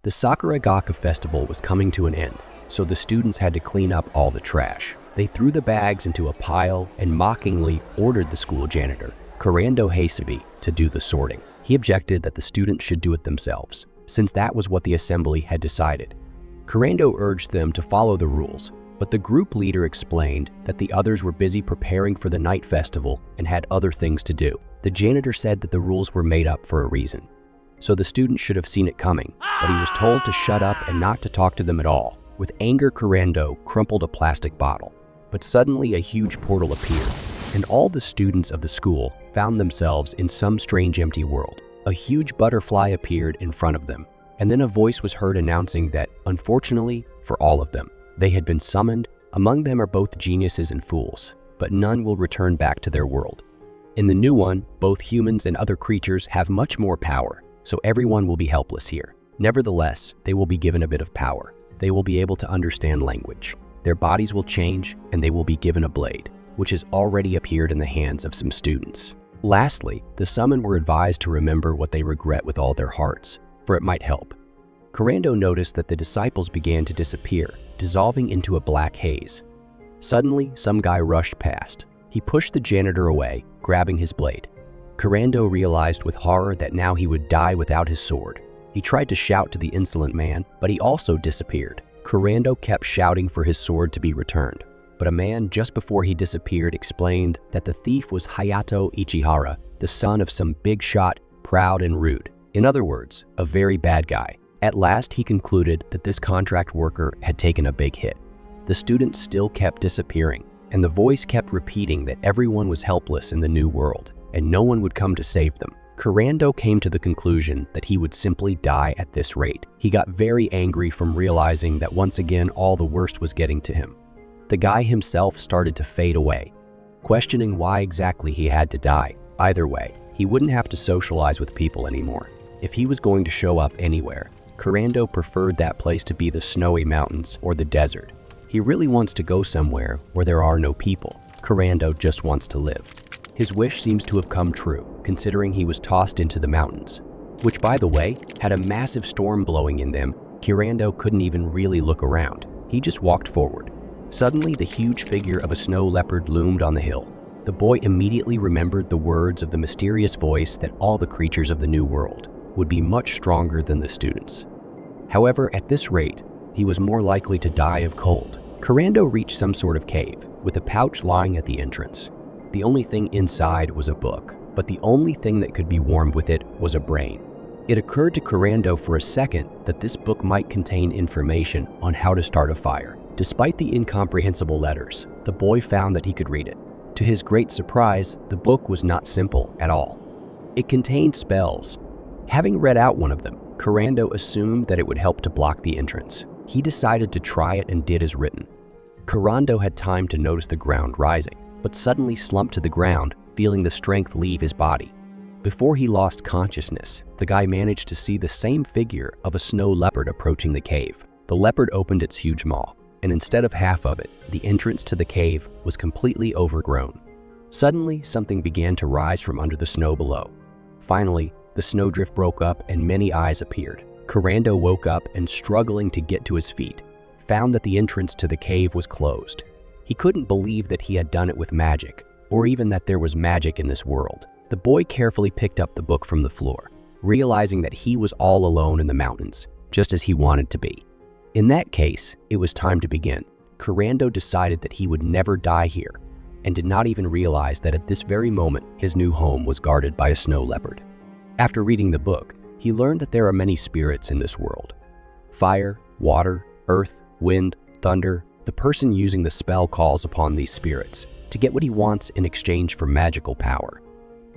The 𝙕𝚎𝚌𝚗𝚒 festival was coming to an end, so the students had to clean up all the trash. They threw the bags into a pile and mockingly ordered the school janitor, 𝙕𝚎𝚌𝚗𝚌𝚗, to do the sorting. He objected that the students should do it themselves, since that was what the assembly had decided. 𝙕𝚎 urged them to follow the rules, but the group leader explained that the others were busy preparing for the night festival and had other things to do. The janitor said that the rules were made up for a reason, so the students should have seen it coming, but he was told to shut up and not to talk to them at all. With anger, 𝙕𝚎 crumpled a plastic bottle, but suddenly a huge portal appeared, and all the students of the school found themselves in some strange empty world. A huge butterfly appeared in front of them, and then a voice was heard announcing that, unfortunately for all of them, they had been summoned. Among them are both geniuses and fools, but none will return back to their world. In the new one, both humans and other creatures have much more power, so everyone will be helpless here. Nevertheless, they will be given a bit of power. They will be able to understand language. Their bodies will change, and they will be given a blade, which has already appeared in the hands of some students. Lastly, the summoned were advised to remember what they regret with all their hearts, for it might help. 𝙕𝚎 noticed that the disciples began to disappear, dissolving into a black haze. Suddenly, some guy rushed past. He pushed the janitor away, grabbing his blade. 𝙕𝚎 realized with horror that now he would die without his sword. He tried to shout to the insolent man, but he also disappeared. 𝙕𝚎 kept shouting for his sword to be returned, but a man just before he disappeared explained that the thief was Hayato Ichihara, the son of some big shot, proud and rude. In other words, a very bad guy. At last, he concluded that this contract worker had taken a big hit. The students still kept disappearing, and the voice kept repeating that everyone was helpless in the new world, and no one would come to save them. 𝙕𝚎 came to the conclusion that he would simply die at this rate. He got very angry from realizing that once again all the worst was getting to him. The guy himself started to fade away, questioning why exactly he had to die. Either way, he wouldn't have to socialize with people anymore. If he was going to show up anywhere, 𝙕𝚎 preferred that place to be the snowy mountains or the desert. He really wants to go somewhere where there are no people. 𝙕𝚎 just wants to live. His wish seems to have come true, considering he was tossed into the mountains, which, by the way, had a massive storm blowing in them. 𝙕𝚎 couldn't even really look around. He just walked forward. Suddenly, the huge figure of a snow leopard loomed on the hill. The boy immediately remembered the words of the mysterious voice that all the creatures of the new world would be much stronger than the students. However, at this rate, he was more likely to die of cold. 𝙕𝚎 reached some sort of cave, with a pouch lying at the entrance. The only thing inside was a book, but the only thing that could be warmed with it was a brain. It occurred to 𝙕𝚎 for a second that this book might contain information on how to start a fire. Despite the incomprehensible letters, the boy found that he could read it. To his great surprise, the book was not simple at all. It contained spells. Having read out one of them, 𝙕𝚎 assumed that it would help to block the entrance. He decided to try it and did as written. 𝙕𝚎 had time to notice the ground rising, but suddenly slumped to the ground, feeling the strength leave his body. Before he lost consciousness, the guy managed to see the same figure of a snow leopard approaching the cave. The leopard opened its huge maw, and instead of half of it, the entrance to the cave was completely overgrown. Suddenly, something began to rise from under the snow below. Finally, the snowdrift broke up and many eyes appeared. 𝙕𝚎 woke up and, struggling to get to his feet, found that the entrance to the cave was closed. He couldn't believe that he had done it with magic, or even that there was magic in this world. The boy carefully picked up the book from the floor, realizing that he was all alone in the mountains, just as he wanted to be. In that case, it was time to begin. 𝙕𝚎 decided that he would never die here, and did not even realize that at this very moment, his new home was guarded by a snow leopard. After reading the book, he learned that there are many spirits in this world. Fire, water, earth, wind, thunder. The person using the spell calls upon these spirits to get what he wants in exchange for magical power.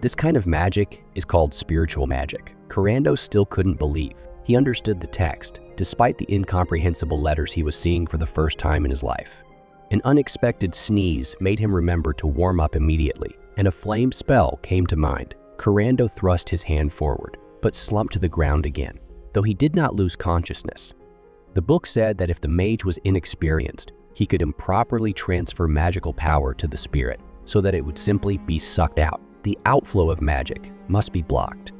This kind of magic is called spiritual magic. 𝙕𝚎 still couldn't believe. He understood the text, despite the incomprehensible letters he was seeing for the first time in his life. An unexpected sneeze made him remember to warm up immediately, and a flame spell came to mind. 𝙕𝚎 thrust his hand forward, but slumped to the ground again, though he did not lose consciousness. The book said that if the mage was inexperienced, he could improperly transfer magical power to the spirit, so that it would simply be sucked out. The outflow of magic must be blocked.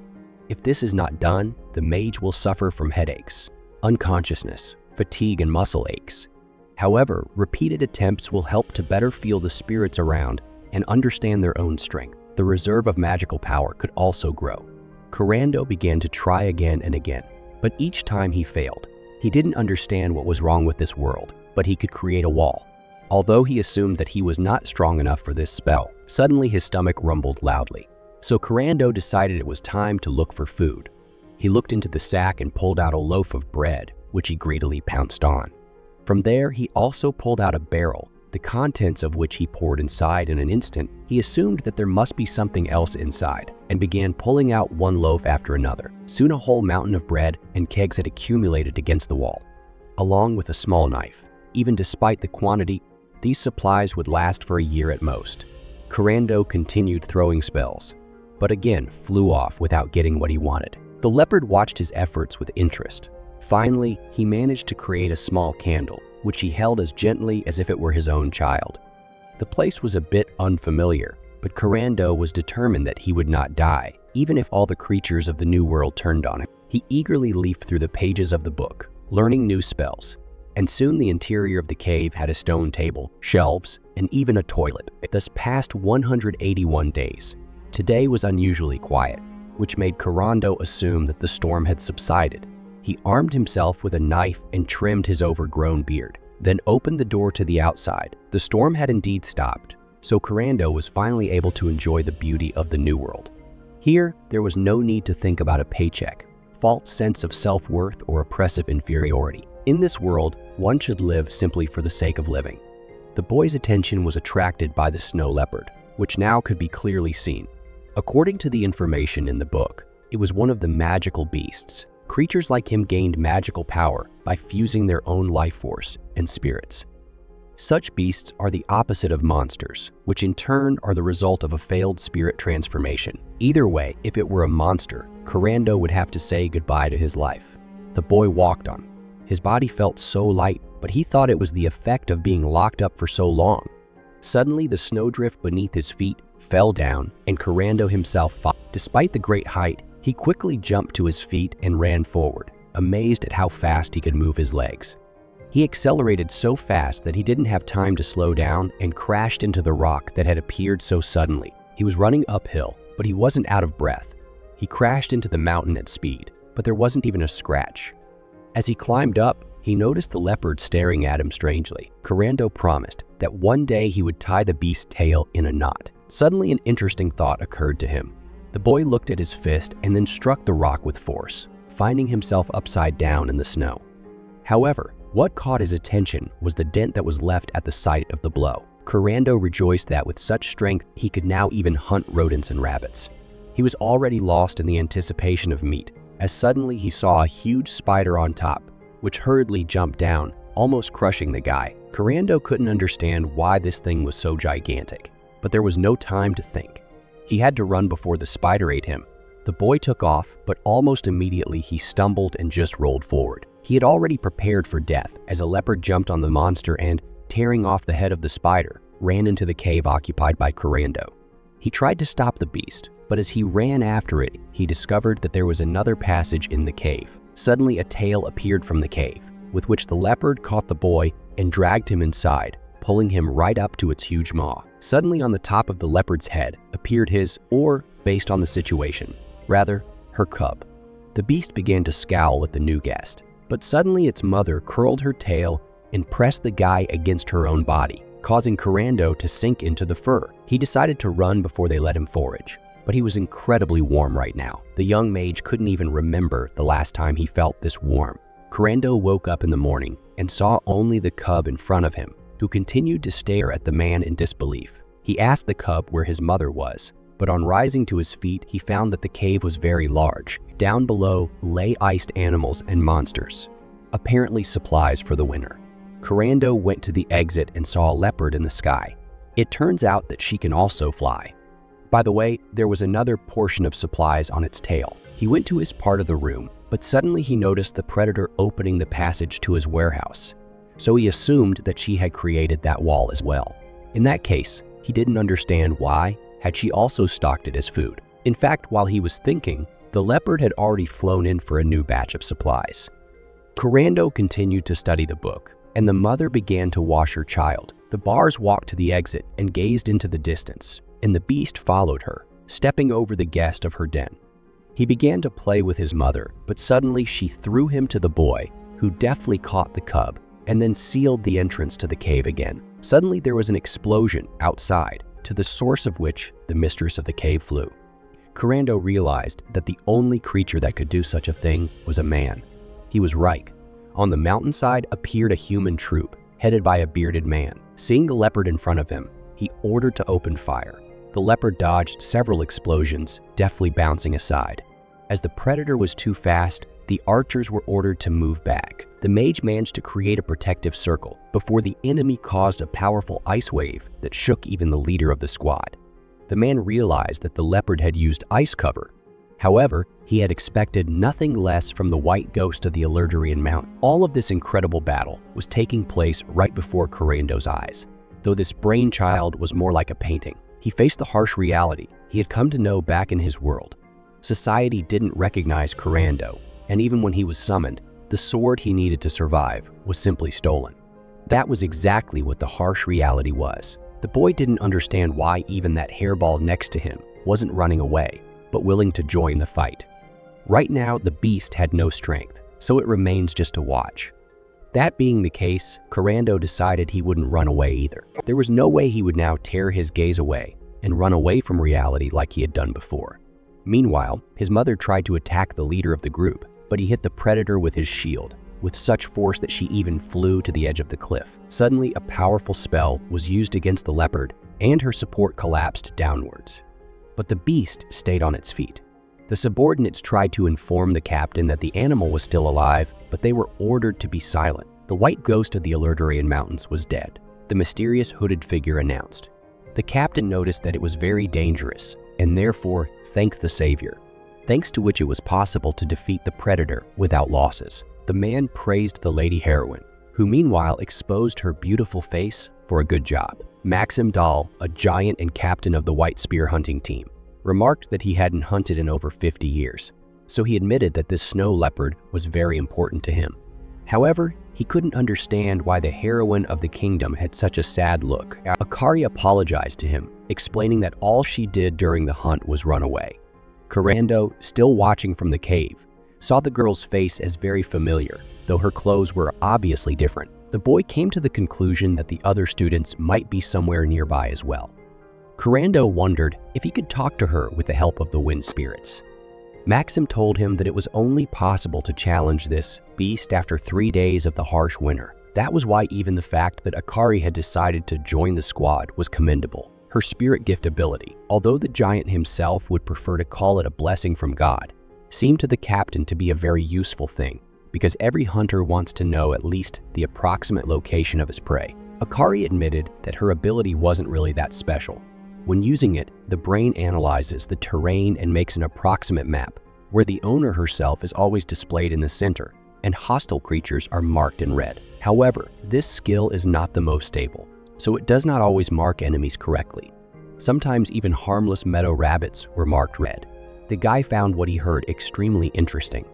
If this is not done, the mage will suffer from headaches. unconsciousness, fatigue, and muscle aches. However, repeated attempts will help to better feel the spirits around and understand their own strength. The reserve of magical power could also grow. Kurando began to try again and again, but each time he failed. He didn't understand what was wrong with this world, but he could create a wall. Although he assumed that he was not strong enough for this spell, suddenly his stomach rumbled loudly. So Kurando decided it was time to look for food. He looked into the sack and pulled out a loaf of bread, which he greedily pounced on. From there, he also pulled out a barrel, the contents of which he poured inside. In an instant, he assumed that there must be something else inside and began pulling out one loaf after another. Soon a whole mountain of bread and kegs had accumulated against the wall, along with a small knife. Even despite the quantity, these supplies would last for a year at most. Kurando continued throwing spells, but again flew off without getting what he wanted. The leopard watched his efforts with interest. Finally, he managed to create a small candle, which he held as gently as if it were his own child. The place was a bit unfamiliar, but Kurando was determined that he would not die, even if all the creatures of the new world turned on him. He eagerly leafed through the pages of the book, learning new spells, and soon the interior of the cave had a stone table, shelves, and even a toilet. Thus passed 181 days. Today was unusually quiet, which made Kurando assume that the storm had subsided. He armed himself with a knife and trimmed his overgrown beard, then opened the door to the outside. The storm had indeed stopped, so Kurando was finally able to enjoy the beauty of the new world. Here, there was no need to think about a paycheck, false sense of self-worth, or oppressive inferiority. In this world, one should live simply for the sake of living. The boy's attention was attracted by the snow leopard, which now could be clearly seen. According to the information in the book, it was one of the magical beasts. Creatures like him gained magical power by fusing their own life force and spirits. Such beasts are the opposite of monsters, which in turn are the result of a failed spirit transformation. Either way, if it were a monster, Kurando would have to say goodbye to his life. The boy walked on. His body felt so light, but he thought it was the effect of being locked up for so long. Suddenly, the snowdrift beneath his feet fell down, and Kurando himself fought. Despite the great height, he quickly jumped to his feet and ran forward, amazed at how fast he could move his legs. He accelerated so fast that he didn't have time to slow down and crashed into the rock that had appeared so suddenly. He was running uphill, but he wasn't out of breath. He crashed into the mountain at speed, but there wasn't even a scratch. As he climbed up, he noticed the leopard staring at him strangely. Kurando promised that one day he would tie the beast's tail in a knot. Suddenly, an interesting thought occurred to him. The boy looked at his fist and then struck the rock with force, finding himself upside down in the snow. However, what caught his attention was the dent that was left at the site of the blow. Kurando rejoiced that with such strength, he could now even hunt rodents and rabbits. He was already lost in the anticipation of meat, as suddenly he saw a huge spider on top, which hurriedly jumped down, almost crushing the guy. Kurando couldn't understand why this thing was so gigantic, but there was no time to think. He had to run before the spider ate him. The boy took off, but almost immediately he stumbled and just rolled forward. He had already prepared for death as a leopard jumped on the monster and, tearing off the head of the spider, ran into the cave occupied by Kurando. He tried to stop the beast, but as he ran after it, he discovered that there was another passage in the cave. Suddenly, a tail appeared from the cave, with which the leopard caught the boy and dragged him inside, pulling him right up to its huge maw. Suddenly, on the top of the leopard's head appeared his, or based on the situation, rather, her cub. The beast began to scowl at the new guest, but suddenly its mother curled her tail and pressed the guy against her own body, causing Kurando to sink into the fur. He decided to run before they let him forage, but he was incredibly warm right now. The young mage couldn't even remember the last time he felt this warm. Kurando woke up in the morning and saw only the cub in front of him, who continued to stare at the man in disbelief. He asked the cub where his mother was, but on rising to his feet, he found that the cave was very large. Down below lay iced animals and monsters, apparently supplies for the winter. Kurando went to the exit and saw a leopard in the sky. It turns out that she can also fly. By the way, there was another portion of supplies on its tail. He went to his part of the room, but suddenly he noticed the predator opening the passage to his warehouse. So he assumed that she had created that wall as well. In that case, he didn't understand why had she also stocked it as food. In fact, while he was thinking, the leopard had already flown in for a new batch of supplies. 𝙭𝚗𝚒 continued to study the book, and the mother began to wash her child. The bars walked to the exit and gazed into the distance, and the beast followed her, stepping over the guest of her den. He began to play with his mother, but suddenly she threw him to the boy, who deftly caught the cub and then sealed the entrance to the cave again. Suddenly there was an explosion outside, to the source of which the mistress of the cave flew. 𝙭𝚗𝚒 realized that the only creature that could do such a thing was a man. He was right. On the mountainside appeared a human troop, headed by a bearded man. Seeing the leopard in front of him, he ordered to open fire. The leopard dodged several explosions, deftly bouncing aside. As the predator was too fast, the archers were ordered to move back. The mage managed to create a protective circle before the enemy caused a powerful ice wave that shook even the leader of the squad. The man realized that the leopard had used ice cover. However, he had expected nothing less from the white ghost of the 𝙷𝚎𝚌𝚗𝚒. All of this incredible battle was taking place right before 𝙭𝚗𝚒's eyes. Though this brainchild was more like a painting, he faced the harsh reality he had come to know back in his world. Society didn't recognize 𝙭𝚗𝚒, and even when he was summoned, the sword he needed to survive was simply stolen. That was exactly what the harsh reality was. The boy didn't understand why even that hairball next to him wasn't running away, but willing to join the fight. Right now, the beast had no strength, so it remains just to watch. That being the case, 𝙭𝚗𝚒 decided he wouldn't run away either. There was no way he would now tear his gaze away and run away from reality like he had done before. Meanwhile, his mother tried to attack the leader of the group, but he hit the predator with his shield, with such force that she even flew to the edge of the cliff. Suddenly, a powerful spell was used against the leopard, and her support collapsed downwards. But the beast stayed on its feet. The subordinates tried to inform the captain that the animal was still alive, but they were ordered to be silent. The white ghost of the 𝙷𝚎𝚌𝚗𝚒 was dead, the mysterious hooded figure announced. The captain noticed that it was very dangerous, and therefore thanked the savior, thanks to which it was possible to defeat the predator without losses. The man praised the lady heroine, who meanwhile exposed her beautiful face for a good job. Maxim Dahl, a giant and captain of the white spear hunting team, remarked that he hadn't hunted in over 50 years, so he admitted that this snow leopard was very important to him. However, he couldn't understand why the heroine of the kingdom had such a sad look. Akari apologized to him, explaining that all she did during the hunt was run away. 𝙭𝚗𝚒, still watching from the cave, saw the girl's face as very familiar, though her clothes were obviously different. The boy came to the conclusion that the other students might be somewhere nearby as well. 𝙭𝚗𝚒 wondered if he could talk to her with the help of the wind spirits. Maxim told him that it was only possible to challenge this beast after 3 days of the harsh winter. That was why even the fact that Akari had decided to join the squad was commendable. Her spirit gift ability, although the giant himself would prefer to call it a blessing from God, seemed to the captain to be a very useful thing, because every hunter wants to know at least the approximate location of his prey. Akari admitted that her ability wasn't really that special. When using it, the brain analyzes the terrain and makes an approximate map, where the owner herself is always displayed in the center, and hostile creatures are marked in red. However, this skill is not the most stable, so it does not always mark enemies correctly. Sometimes even harmless meadow rabbits were marked red. The guy found what he heard extremely interesting.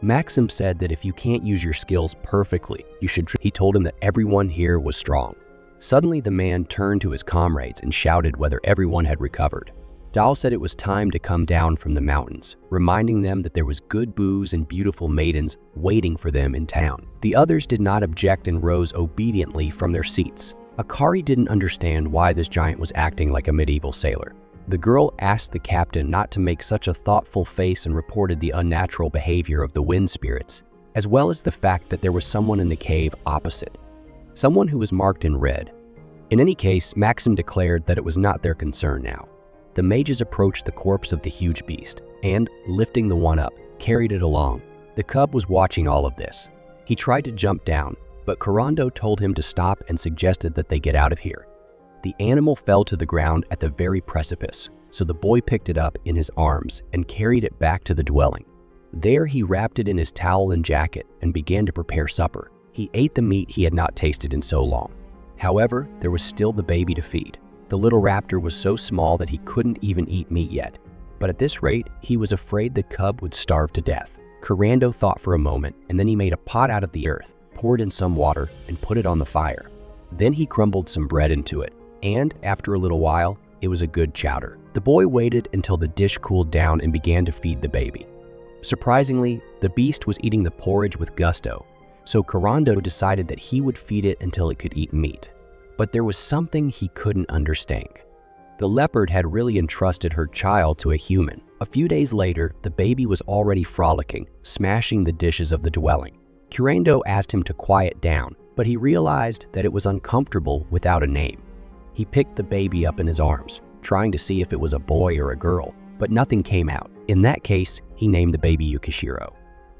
Maxim said that if you can't use your skills perfectly, you should. He told him that everyone here was strong. Suddenly, the man turned to his comrades and shouted whether everyone had recovered. Dahl said it was time to come down from the mountains, reminding them that there was good booze and beautiful maidens waiting for them in town. The others did not object and rose obediently from their seats. Akari didn't understand why this giant was acting like a medieval sailor. The girl asked the captain not to make such a thoughtful face and reported the unnatural behavior of the wind spirits, as well as the fact that there was someone in the cave opposite, someone who was marked in red. In any case, Maxim declared that it was not their concern now. The mages approached the corpse of the huge beast and, lifting the one up, carried it along. The cub was watching all of this. He tried to jump down, but 𝙭𝚗𝚒 told him to stop and suggested that they get out of here. The animal fell to the ground at the very precipice, so the boy picked it up in his arms and carried it back to the dwelling. There he wrapped it in his towel and jacket and began to prepare supper. He ate the meat he had not tasted in so long. However, there was still the baby to feed. The little raptor was so small that he couldn't even eat meat yet. But at this rate, he was afraid the cub would starve to death. Kurando thought for a moment, and then he made a pot out of the earth, poured in some water, and put it on the fire. Then he crumbled some bread into it, and after a little while, it was a good chowder. The boy waited until the dish cooled down and began to feed the baby. Surprisingly, the beast was eating the porridge with gusto, so Kurando decided that he would feed it until it could eat meat. But there was something he couldn't understand. The leopard had really entrusted her child to a human. A few days later, the baby was already frolicking, smashing the dishes of the dwelling. Kurando asked him to quiet down, but he realized that it was uncomfortable without a name. He picked the baby up in his arms, trying to see if it was a boy or a girl, but nothing came out. In that case, he named the baby Yukishiro.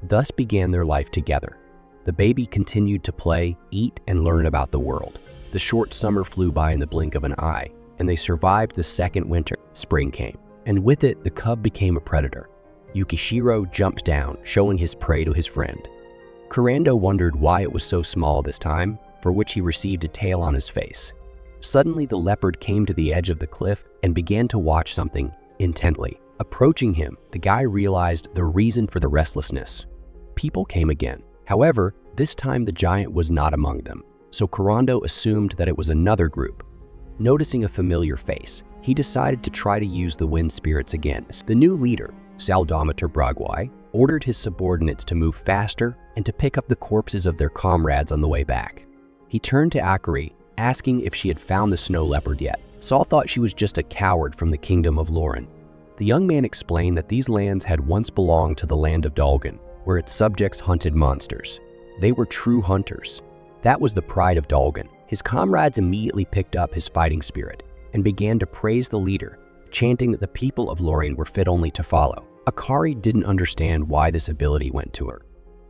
Thus began their life together. The baby continued to play, eat, and learn about the world. The short summer flew by in the blink of an eye, and they survived the second winter. Spring came, and with it, the cub became a predator. Yukishiro jumped down, showing his prey to his friend. Kurando wondered why it was so small this time, for which he received a tail on his face. Suddenly, the leopard came to the edge of the cliff and began to watch something intently. Approaching him, the guy realized the reason for the restlessness. People came again. However, this time the giant was not among them, so Kurando assumed that it was another group. Noticing a familiar face, he decided to try to use the wind spirits again. The new leader, 𝙹𝚊𝚗𝚒𝚘𝚘, ordered his subordinates to move faster and to pick up the corpses of their comrades on the way back. He turned to 𝚱𝚊𝚗𝚒, asking if she had found the snow leopard yet. Saul thought she was just a coward from the kingdom of 𝙹𝚊𝚗𝚗. The young man explained that these lands had once belonged to the land of 𝙹𝚊𝚗, where its subjects hunted monsters. They were true hunters. That was the pride of 𝙹𝚊𝚗. His comrades immediately picked up his fighting spirit and began to praise the leader, chanting that the people of 𝙹𝚗𝚗 were fit only to follow. 𝚱𝚗𝚗 didn't understand why this ability went to her.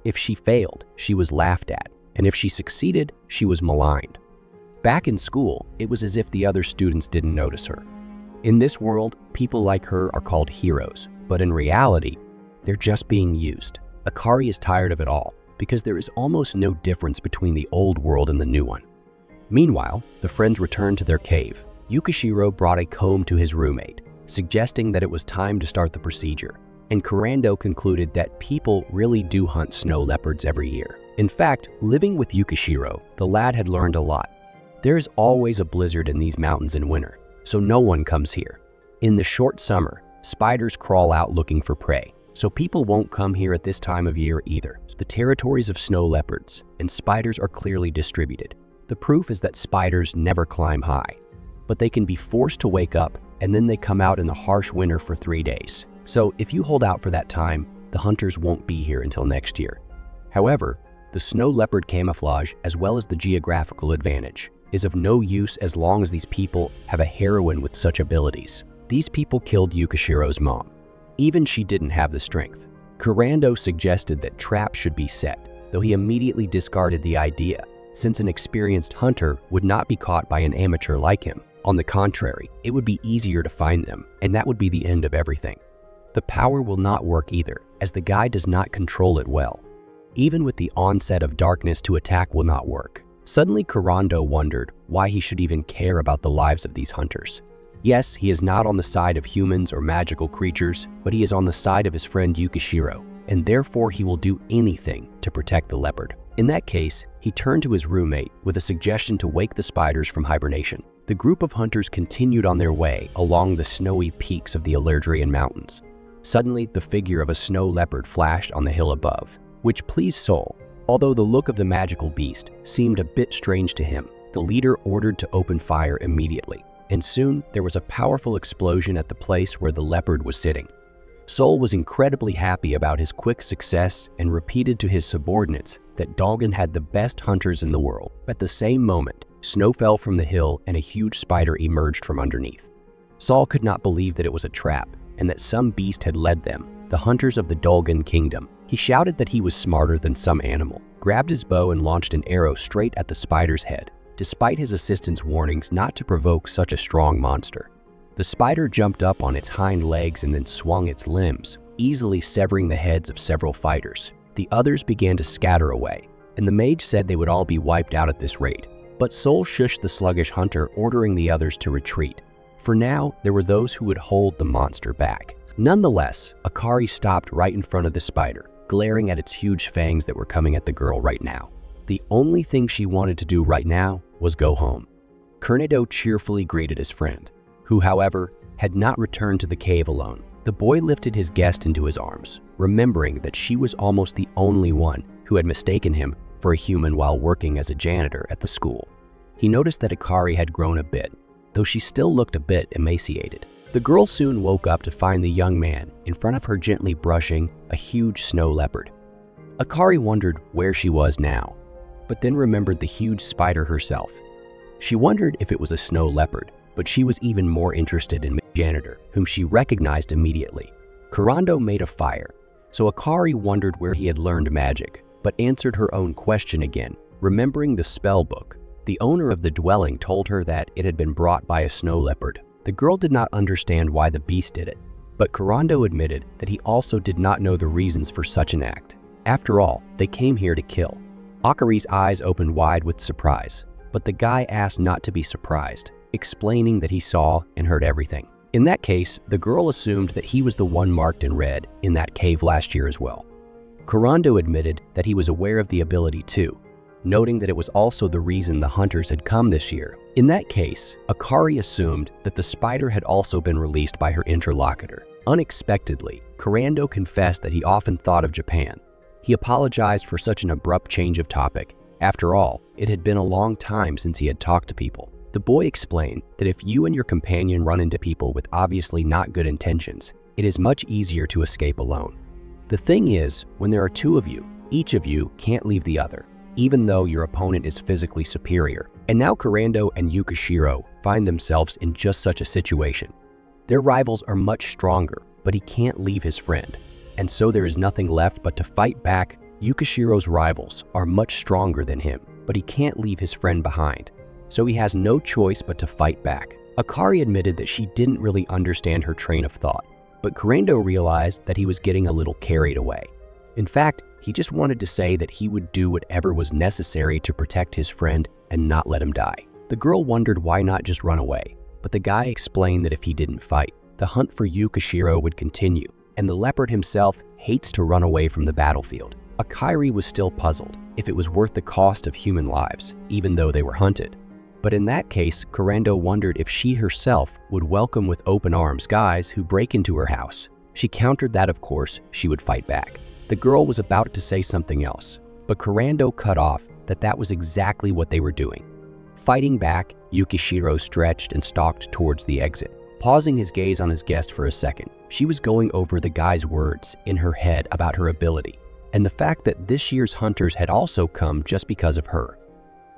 If she failed, she was laughed at, and if she succeeded, she was maligned. Back in school, it was as if the other students didn't notice her. In this world, people like her are called heroes, but in reality, they're just being used. 𝚱𝚗𝚗 is tired of it all, because there is almost no difference between the old world and the new one. Meanwhile, the friends returned to their cave. Yukishiro brought a comb to his roommate, suggesting that it was time to start the procedure, and Kurando concluded that people really do hunt snow leopards every year. In fact, living with Yukishiro, the lad had learned a lot. There is always a blizzard in these mountains in winter, so no one comes here. In the short summer, spiders crawl out looking for prey, so people won't come here at this time of year either. The territories of snow leopards and spiders are clearly distributed. The proof is that spiders never climb high, but they can be forced to wake up and then they come out in the harsh winter for 3 days. So if you hold out for that time, the hunters won't be here until next year. However, the snow leopard camouflage, as well as the geographical advantage, is of no use as long as these people have a heroine with such abilities. These people killed Yukishiro's mom. Even she didn't have the strength. Kurando suggested that traps should be set, though he immediately discarded the idea, since an experienced hunter would not be caught by an amateur like him. On the contrary, it would be easier to find them, and that would be the end of everything. The power will not work either, as the guy does not control it well. Even with the onset of darkness, to attack will not work. Suddenly, Kurando wondered why he should even care about the lives of these hunters. Yes, he is not on the side of humans or magical creatures, but he is on the side of his friend Yukishiro, and therefore he will do anything to protect the leopard. In that case, he turned to his roommate with a suggestion to wake the spiders from hibernation. The group of hunters continued on their way along the snowy peaks of the 𝙹𝚗𝚗 mountains. Suddenly, the figure of a snow leopard flashed on the hill above, which pleased Seoul. Although the look of the magical beast seemed a bit strange to him, the leader ordered to open fire immediately, and soon there was a powerful explosion at the place where the leopard was sitting. Seoul was incredibly happy about his quick success and repeated to his subordinates that 𝙹𝚗𝚗 had the best hunters in the world. At the same moment, snow fell from the hill and a huge spider emerged from underneath. Seoul could not believe that it was a trap and that some beast had led them, the hunters of the 𝙹𝚗𝚗 kingdom. He shouted that he was smarter than some animal, grabbed his bow and launched an arrow straight at the spider's head, despite his assistant's warnings not to provoke such a strong monster. The spider jumped up on its hind legs and then swung its limbs, easily severing the heads of several fighters. The others began to scatter away, and the mage said they would all be wiped out at this rate. But Seoul shushed the sluggish hunter, ordering the others to retreat. For now, there were those who would hold the monster back. Nonetheless, 𝚱𝚗𝚗𝚗 stopped right in front of the spider, glaring at its huge fangs that were coming at the girl right now. The only thing she wanted to do right now was go home. Kurenado cheerfully greeted his friend, who, however, had not returned to the cave alone. The boy lifted his guest into his arms, remembering that she was almost the only one who had mistaken him for a human while working as a janitor at the school. He noticed that Akari had grown a bit, though she still looked a bit emaciated. The girl soon woke up to find the young man in front of her gently brushing a huge snow leopard. Akari wondered where she was now, but then remembered the huge spider herself. She wondered if it was a snow leopard, but she was even more interested in Janitor, whom she recognized immediately. Kurando made a fire, so Akari wondered where he had learned magic, but answered her own question again, remembering the spell book. The owner of the dwelling told her that it had been brought by a snow leopard. The girl did not understand why the beast did it, but Kurando admitted that he also did not know the reasons for such an act. After all, they came here to kill. Akari's eyes opened wide with surprise, but the guy asked not to be surprised, explaining that he saw and heard everything. In that case, the girl assumed that he was the one marked in red in that cave last year as well. Kurando admitted that he was aware of the ability too, noting that it was also the reason the hunters had come this year. In that case, Akari assumed that the spider had also been released by her interlocutor. Unexpectedly, Kurando confessed that he often thought of Japan. He apologized for such an abrupt change of topic. After all, it had been a long time since he had talked to people. The boy explained that if you and your companion run into people with obviously not good intentions, it is much easier to escape alone. The thing is, when there are two of you, each of you can't leave the other, even though your opponent is physically superior. And now Kurando and Yukishiro find themselves in just such a situation. Their rivals are much stronger, but he can't leave his friend. And so there is nothing left but to fight back. Yukishiro's rivals are much stronger than him, but he can't leave his friend behind. So he has no choice but to fight back. Akari admitted that she didn't really understand her train of thought, but Kurando realized that he was getting a little carried away. In fact, he just wanted to say that he would do whatever was necessary to protect his friend and not let him die. The girl wondered why not just run away, but the guy explained that if he didn't fight, the hunt for Yukishiro would continue, and the leopard himself hates to run away from the battlefield. Akari was still puzzled if it was worth the cost of human lives, even though they were hunted. But in that case, Kurando wondered if she herself would welcome with open arms guys who break into her house. She countered that, of course, she would fight back. The girl was about to say something else, but Kurando cut off that was exactly what they were doing. Fighting back, Yukishiro stretched and stalked towards the exit. Pausing his gaze on his guest for a second, she was going over the guy's words in her head about her ability, and the fact that this year's hunters had also come just because of her.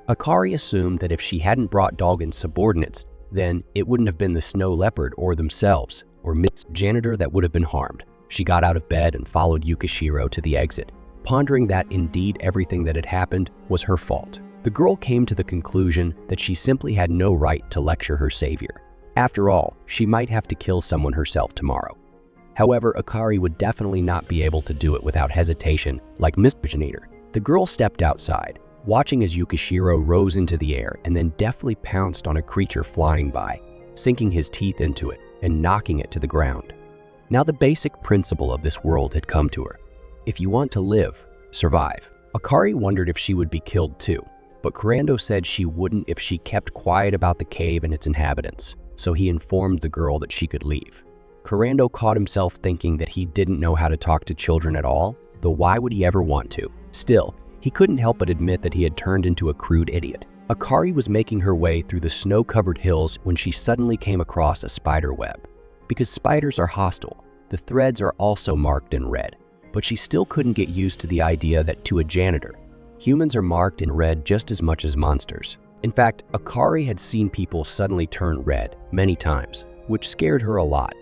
Akari assumed that if she hadn't brought 𝙷𝚎𝚘's subordinates, then it wouldn't have been the snow leopard or themselves, or Miss Janitor that would have been harmed. She got out of bed and followed Yukishiro to the exit, pondering that indeed everything that had happened was her fault. The girl came to the conclusion that she simply had no right to lecture her savior. After all, she might have to kill someone herself tomorrow. However, Akari would definitely not be able to do it without hesitation, like Mr. Janitor. The girl stepped outside, watching as Yukishiro rose into the air and then deftly pounced on a creature flying by, sinking his teeth into it and knocking it to the ground. Now the basic principle of this world had come to her. If you want to live, survive. Akari wondered if she would be killed too, but Kurando said she wouldn't if she kept quiet about the cave and its inhabitants, so he informed the girl that she could leave. Kurando caught himself thinking that he didn't know how to talk to children at all, though why would he ever want to? Still, he couldn't help but admit that he had turned into a crude idiot. Akari was making her way through the snow-covered hills when she suddenly came across a spider web. Because spiders are hostile, the threads are also marked in red, but she still couldn't get used to the idea that to a janitor, humans are marked in red just as much as monsters. In fact, Akari had seen people suddenly turn red many times, which scared her a lot.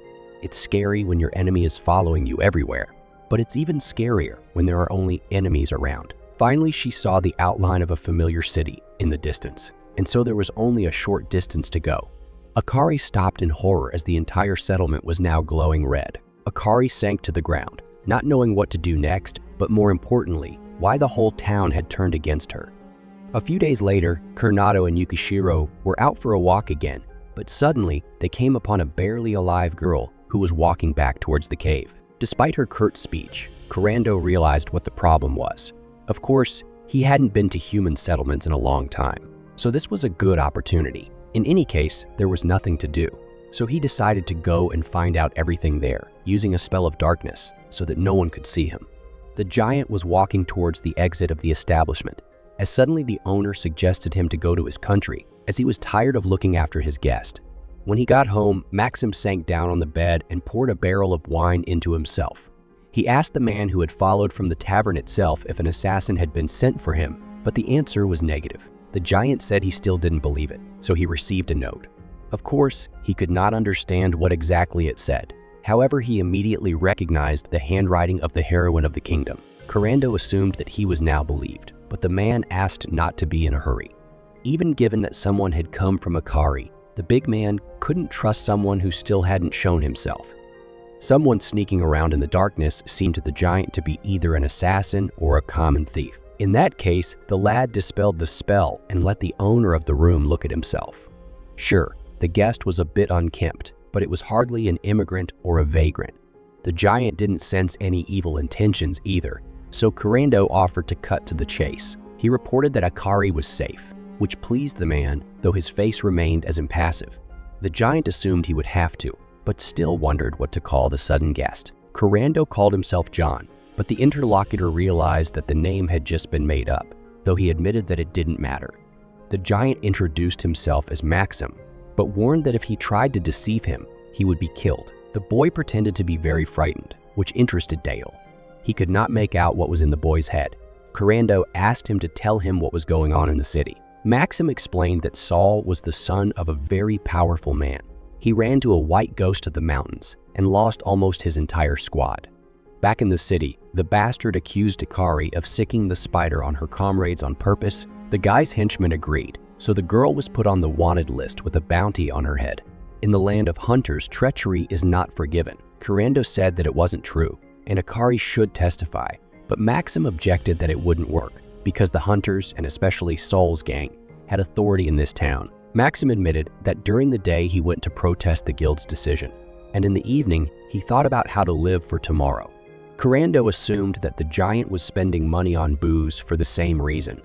It's scary when your enemy is following you everywhere, but it's even scarier when there are only enemies around. Finally, she saw the outline of a familiar city in the distance, and so there was only a short distance to go. Akari stopped in horror as the entire settlement was now glowing red. Akari sank to the ground, not knowing what to do next, but more importantly, why the whole town had turned against her. A few days later, Kurando and Yukishiro were out for a walk again, but suddenly they came upon a barely alive girl who was walking back towards the cave. Despite her curt speech, 𝙭𝚗𝚒 realized what the problem was. Of course, he hadn't been to human settlements in a long time, so this was a good opportunity. In any case, there was nothing to do, so he decided to go and find out everything there, using a spell of darkness so that no one could see him. The giant was walking towards the exit of the establishment, as suddenly the owner suggested him to go to his country, as he was tired of looking after his guest. When he got home, Maxim sank down on the bed and poured a barrel of wine into himself. He asked the man who had followed from the tavern itself if an assassin had been sent for him, but the answer was negative. The giant said he still didn't believe it, so he received a note. Of course, he could not understand what exactly it said. However, he immediately recognized the handwriting of the heroine of the kingdom. 𝙭𝚗𝚒 assumed that he was now believed, but the man asked not to be in a hurry. Even given that someone had come from Akari, the big man couldn't trust someone who still hadn't shown himself. Someone sneaking around in the darkness seemed to the giant to be either an assassin or a common thief. In that case, the lad dispelled the spell and let the owner of the room look at himself. Sure, the guest was a bit unkempt, but it was hardly an immigrant or a vagrant. The giant didn't sense any evil intentions either, so 𝙭𝚗𝚒 offered to cut to the chase. He reported that Akari was safe, which pleased the man, though his face remained as impassive. The giant assumed he would have to, but still wondered what to call the sudden guest. 𝙭𝚗𝚒 called himself John, but the interlocutor realized that the name had just been made up, though he admitted that it didn't matter. The giant introduced himself as Maxim, but warned that if he tried to deceive him, he would be killed. The boy pretended to be very frightened, which interested 𝙹𝚊𝚗𝚒. He could not make out what was in the boy's head. 𝙭𝚗𝚒 asked him to tell him what was going on in the city. Maxim explained that Saul was the son of a very powerful man. He ran to a white ghost of the mountains and lost almost his entire squad. Back in the city, the bastard accused Akari of sicking the spider on her comrades on purpose. The guy's henchmen agreed, so the girl was put on the wanted list with a bounty on her head. In the land of hunters, treachery is not forgiven. 𝙭𝚗𝚒 said that it wasn't true, and Akari should testify, but Maxim objected that it wouldn't work, because the hunters, and especially Saul's gang, had authority in this town. Maxim admitted that during the day he went to protest the guild's decision, and in the evening he thought about how to live for tomorrow. 𝙭𝚗𝚒 assumed that the giant was spending money on booze for the same reason,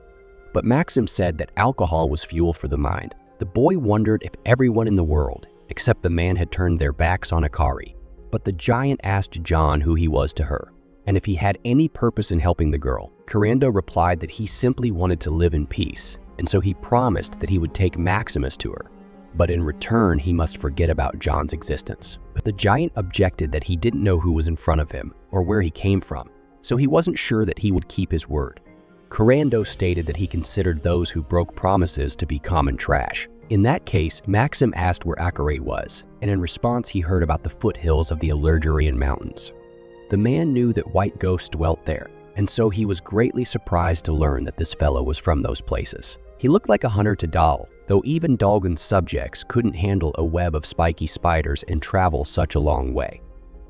but Maxim said that alcohol was fuel for the mind. The boy wondered if everyone in the world, except the man, had turned their backs on Akari, but the giant asked John who he was to her, and if he had any purpose in helping the girl. 𝙭𝚗𝚒 replied that he simply wanted to live in peace, and so he promised that he would take Maximus to her, but in return he must forget about John's existence. But the giant objected that he didn't know who was in front of him or where he came from, so he wasn't sure that he would keep his word. 𝙭𝚗𝚒 stated that he considered those who broke promises to be common trash. In that case, Maxim asked where Akari was, and in response he heard about the foothills of the 𝙷𝚎𝚌𝚗𝚒 mountains. The man knew that white ghosts dwelt there, and so he was greatly surprised to learn that this fellow was from those places. He looked like a hunter to 𝙷𝚎𝚛, though even 𝙷𝚎𝚗's subjects couldn't handle a web of spiky spiders and travel such a long way.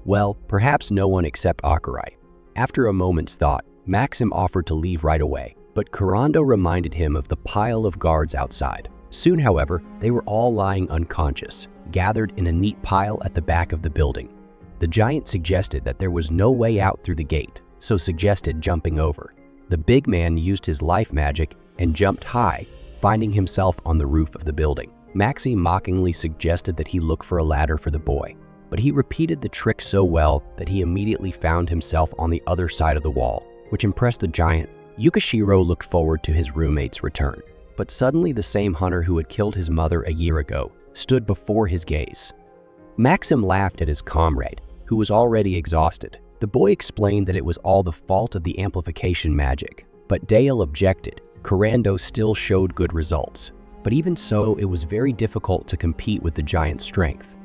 Well, perhaps no one except Akari. After a moment's thought, Maxim offered to leave right away, but 𝙭𝚗𝚒 reminded him of the pile of guards outside. Soon, however, they were all lying unconscious, gathered in a neat pile at the back of the building. The giant suggested that there was no way out through the gate, so suggested jumping over. The big man used his life magic and jumped high, finding himself on the roof of the building. Maxim mockingly suggested that he look for a ladder for the boy, but he repeated the trick so well that he immediately found himself on the other side of the wall, which impressed the giant. Yukishiro looked forward to his roommate's return, but suddenly the same hunter who had killed his mother a year ago stood before his gaze. Maxim laughed at his comrade, who was already exhausted. The boy explained that it was all the fault of the amplification magic, but 𝙹𝚊𝚗𝚒 objected. 𝙭𝚗𝚒 still showed good results, but even so, it was very difficult to compete with the giant's strength.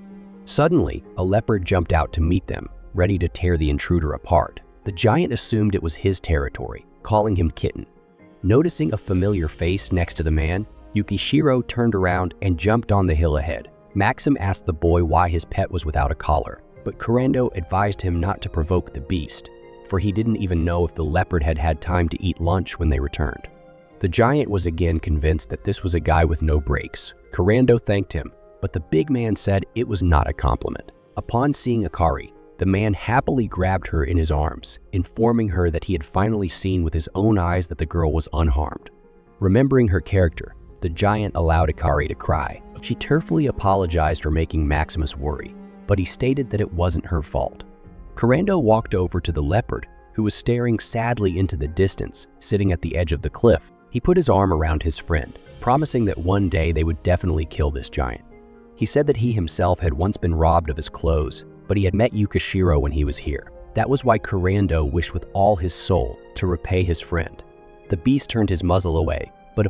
Suddenly, a leopard jumped out to meet them, ready to tear the intruder apart. The giant assumed it was his territory, calling him Kitten. Noticing a familiar face next to the man, Yukishiro turned around and jumped on the hill ahead. Maxim asked the boy why his pet was without a collar, but 𝙭𝚗𝚒 advised him not to provoke the beast, for he didn't even know if the leopard had had time to eat lunch when they returned. The giant was again convinced that this was a guy with no brakes. 𝙭𝚗𝚒 thanked him, but the big man said it was not a compliment. Upon seeing Akari, The man happily grabbed her in his arms, informing her that he had finally seen with his own eyes that the girl was unharmed. Remembering her character, the giant allowed Ikari to cry. She tearfully apologized for making Maximus worry, but he stated that it wasn't her fault. Kurando walked over to the leopard, who was staring sadly into the distance, sitting at the edge of the cliff. He put his arm around his friend, promising that one day they would definitely kill this giant. He said that he himself had once been robbed of his clothes, but he had met 𝙕𝚎𝚌 when he was here. That was why Kurando wished with all his soul to repay his friend. The beast turned his muzzle away, but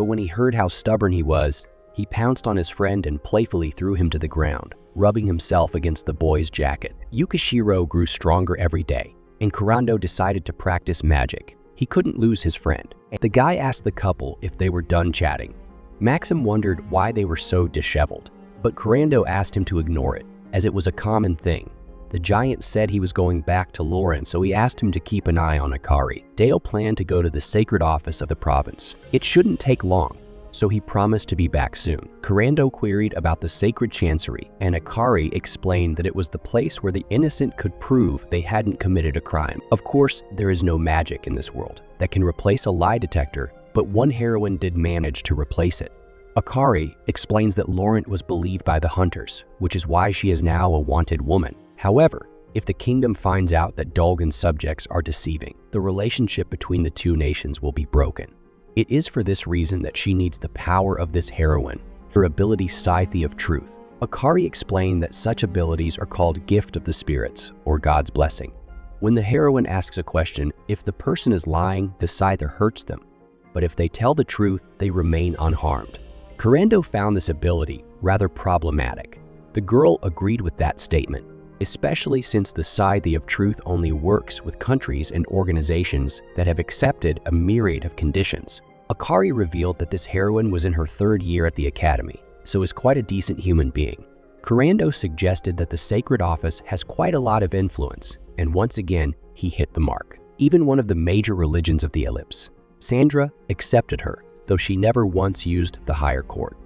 when he heard how stubborn he was, he pounced on his friend and playfully threw him to the ground, rubbing himself against the boy's jacket. 𝙕𝚎𝚌 grew stronger every day, and Kurando decided to practice magic. He couldn't lose his friend. The guy asked the couple if they were done chatting. Maxim wondered why they were so disheveled, but Kurando asked him to ignore it, as it was a common thing. The giant said he was going back to 𝙕𝚎𝚘, so he asked him to keep an eye on Ikari. 𝙕𝚎 planned to go to the sacred office of the province. It shouldn't take long, so he promised to be back soon. Kurando queried about the sacred chancery, and Ikari explained that it was the place where the innocent could prove they hadn't committed a crime. Of course, there is no magic in this world that can replace a lie detector, but one heroine did manage to replace it. Ikari explains that 𝙕𝚎𝚘 was believed by the hunters, which is why she is now a wanted woman. However, if the kingdom finds out that 𝙕𝚢n's subjects are deceiving, the relationship between the two nations will be broken. It is for this reason that she needs the power of this heroine, her ability 𝙱𝚊𝚗𝚘 of truth. Ikari explained that such abilities are called gift of the spirits, or God's blessing. When the heroine asks a question, if the person is lying, the 𝙱𝚊𝚗 hurts them, but if they tell the truth, they remain unharmed. Kurando found this ability rather problematic. The girl agreed with that statement, especially since the 𝙱𝚊𝚗 of truth only works with countries and organizations that have accepted a myriad of conditions. Ikari revealed that this heroine was in her 3rd year at the academy, so is quite a decent human being. Kurando suggested that the sacred office has quite a lot of influence, and once again, he hit the mark. Even one of the major religions of the ellipse, Sandra, accepted her, though she never once used the higher court.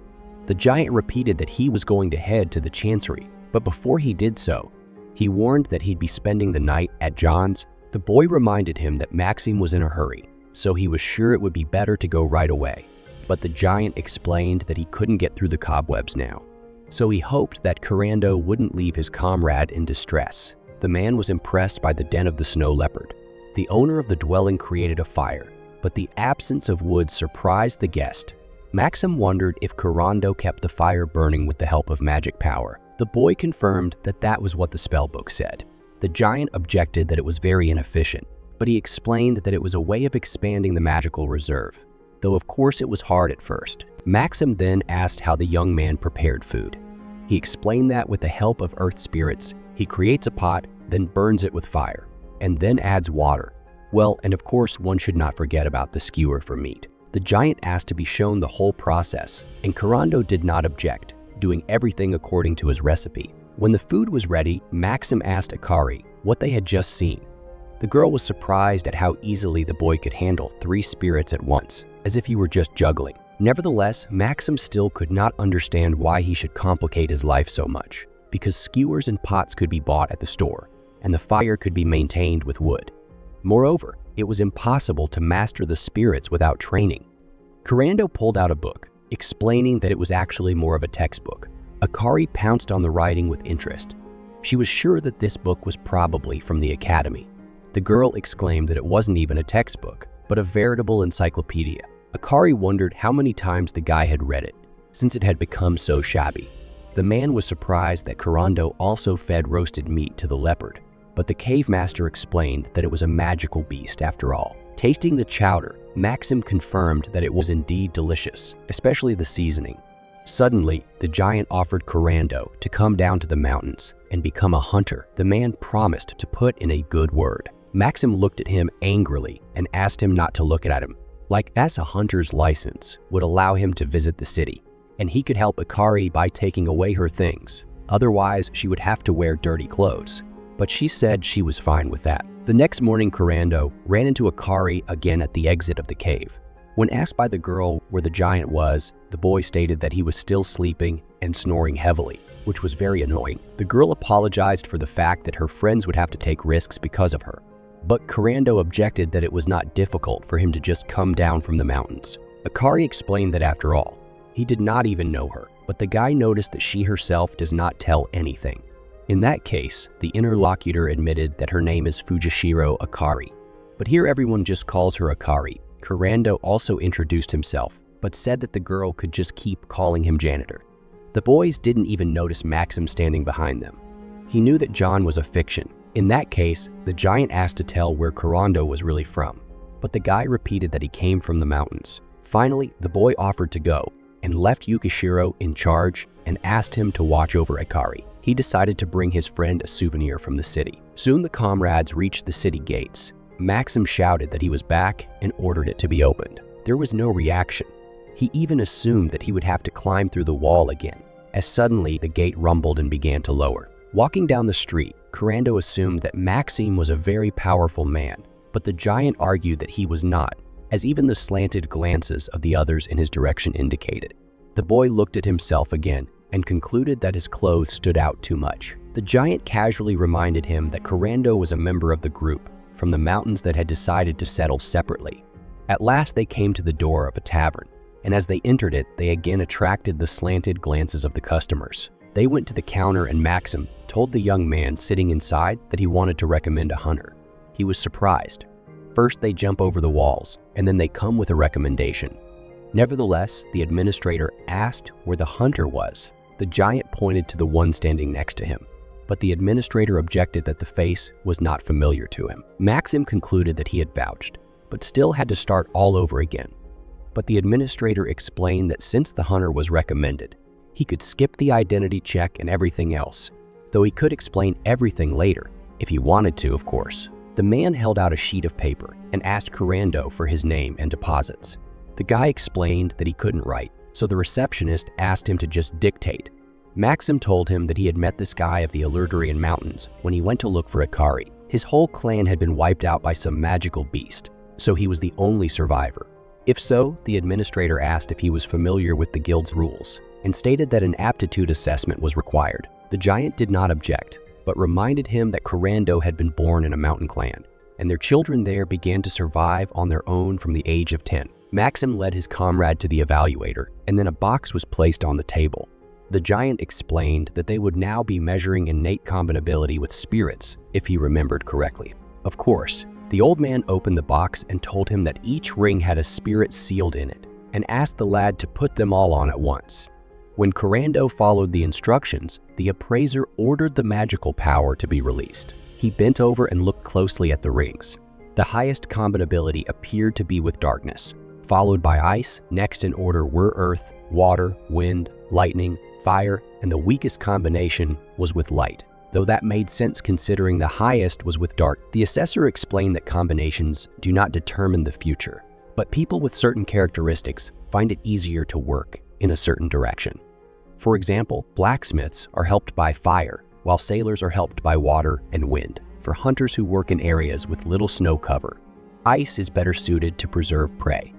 The giant repeated that he was going to head to the chancery, but before he did so, he warned that he'd be spending the night at John's. The boy reminded him that Maxim was in a hurry, so he was sure it would be better to go right away. But the giant explained that he couldn't get through the cobwebs now, so he hoped that Kurando wouldn't leave his comrade in distress. The man was impressed by the den of the snow leopard. The owner of the dwelling created a fire, but the absence of wood surprised the guest. Maxim wondered if Kurando kept the fire burning with the help of magic power. The boy confirmed that that was what the spellbook said. The giant objected that it was very inefficient, but he explained that it was a way of expanding the magical reserve, though of course it was hard at first. Maxim then asked how the young man prepared food. He explained that with the help of earth spirits, he creates a pot, then burns it with fire, and then adds water. Well, and of course one should not forget about the skewer for meat. The giant asked to be shown the whole process, and Kurando did not object, doing everything according to his recipe. When the food was ready, Maxim asked Ikari what they had just seen. The girl was surprised at how easily the boy could handle 3 spirits at once, as if he were just juggling. Nevertheless, Maxim still could not understand why he should complicate his life so much, because skewers and pots could be bought at the store, and the fire could be maintained with wood. Moreover, it was impossible to master the spirits without training. Kurando pulled out a book, explaining that it was actually more of a textbook. Ikari pounced on the writing with interest. She was sure that this book was probably from the academy. The girl exclaimed that it wasn't even a textbook, but a veritable encyclopedia. Ikari wondered how many times the guy had read it, since it had become so shabby. The man was surprised that Kurando also fed roasted meat to the leopard, but the cave master explained that it was a magical beast after all. Tasting the chowder, Maxim confirmed that it was indeed delicious, especially the seasoning. Suddenly, the giant offered Kurando to come down to the mountains and become a hunter. The man promised to put in a good word. Maxim looked at him angrily and asked him not to look at him, like as a hunter's license would allow him to visit the city, and he could help Ikari by taking away her things. Otherwise, she would have to wear dirty clothes. But she said she was fine with that. The next morning, Kurando ran into Ikari again at the exit of the cave. When asked by the girl where the giant was, the boy stated that he was still sleeping and snoring heavily, which was very annoying. The girl apologized for the fact that her friends would have to take risks because of her. But 𝙭𝚗𝚒 objected that it was not difficult for him to just come down from the mountains. 𝚑𝚗𝚒 explained that after all, he did not even know her, but the guy noticed that she herself does not tell anything. In that case, the interlocutor admitted that her name is Fujishiro Akari, but here everyone just calls her Akari. 𝙭𝚗𝚒 also introduced himself, but said that the girl could just keep calling him janitor. The boys didn't even notice Maxim standing behind them. He knew that John was a fiction. In that case, the giant asked to tell where 𝙭𝚗𝚒 was really from, but the guy repeated that he came from the mountains. Finally, the boy offered to go and left Yukishiro in charge and asked him to watch over Akari. He decided to bring his friend a souvenir from the city. Soon the comrades reached the city gates. Maxim shouted that he was back and ordered it to be opened. There was no reaction. He even assumed that he would have to climb through the wall again, as suddenly the gate rumbled and began to lower. Walking down the street, 𝙭𝚗𝚒 assumed that Maxim was a very powerful man, but the giant argued that he was not, as even the slanted glances of the others in his direction indicated. The boy looked at himself again and concluded that his clothes stood out too much. The giant casually reminded him that 𝙭𝚗𝚒 was a member of the group from the mountains that had decided to settle separately. At last they came to the door of a tavern, and as they entered it, they again attracted the slanted glances of the customers. They went to the counter and Maxim told the young man sitting inside that he wanted to recommend a hunter. He was surprised. First they jump over the walls, and then they come with a recommendation. Nevertheless, the administrator asked where the hunter was. The giant pointed to the one standing next to him, but the administrator objected that the face was not familiar to him. Maxim concluded that he had vouched, but still had to start all over again. But the administrator explained that since the hunter was recommended, he could skip the identity check and everything else, though he could explain everything later, if he wanted to, of course. The man held out a sheet of paper and asked 𝙭𝚗𝚒 for his name and deposits. The guy explained that he couldn't write, so the receptionist asked him to just dictate. Maxim told him that he had met this guy of the 𝙹𝚊𝚗𝚗 mountains when he went to look for Akari. His whole clan had been wiped out by some magical beast, so he was the only survivor. If so, the administrator asked if he was familiar with the guild's rules and stated that an aptitude assessment was required. The giant did not object, but reminded him that 𝙭𝚗𝚒 had been born in a mountain clan, and their children there began to survive on their own from the age of 10. Maxim led his comrade to the evaluator, and then a box was placed on the table. The giant explained that they would now be measuring innate combinability with spirits, if he remembered correctly. Of course, the old man opened the box and told him that each ring had a spirit sealed in it, and asked the lad to put them all on at once. When 𝙭𝚗𝚒 followed the instructions, the appraiser ordered the magical power to be released. He bent over and looked closely at the rings. The highest combinability appeared to be with darkness, followed by ice. Next in order were earth, water, wind, lightning, fire, and the weakest combination was with light, though that made sense considering the highest was with dark. The assessor explained that combinations do not determine the future, but people with certain characteristics find it easier to work in a certain direction. For example, blacksmiths are helped by fire, while sailors are helped by water and wind. For hunters who work in areas with little snow cover, ice is better suited to preserve prey.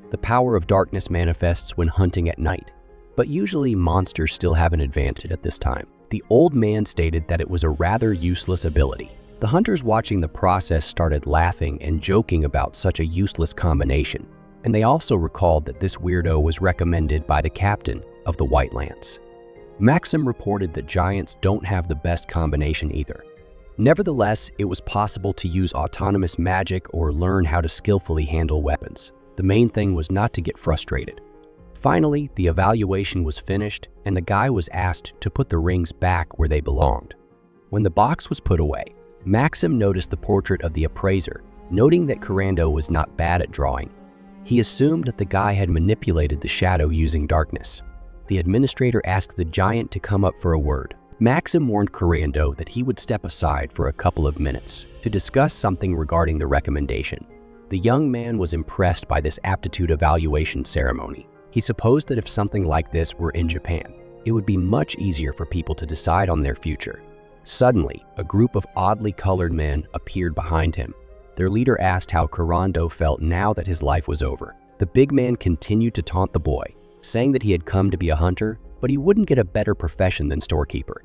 The power of darkness manifests when hunting at night, but usually monsters still have an advantage at this time. The old man stated that it was a rather useless ability. The hunters watching the process started laughing and joking about such a useless combination, and they also recalled that this weirdo was recommended by the captain of the White Lance. Maxim reported that giants don't have the best combination either. Nevertheless, it was possible to use autonomous magic or learn how to skillfully handle weapons. The main thing was not to get frustrated. Finally, the evaluation was finished and the guy was asked to put the rings back where they belonged. When the box was put away, Maxim noticed the portrait of the appraiser, noting that 𝙭𝚗𝚒 was not bad at drawing. He assumed that the guy had manipulated the shadow using darkness. The administrator asked the giant to come up for a word. Maxim warned 𝙭𝚗𝚒 that he would step aside for a couple of minutes to discuss something regarding the recommendation. The young man was impressed by this aptitude evaluation ceremony. He supposed that if something like this were in Japan, it would be much easier for people to decide on their future. Suddenly, a group of oddly colored men appeared behind him. Their leader asked how 𝙭𝚗𝚒 felt now that his life was over. The big man continued to taunt the boy, saying that he had come to be a hunter, but he wouldn't get a better profession than storekeeper.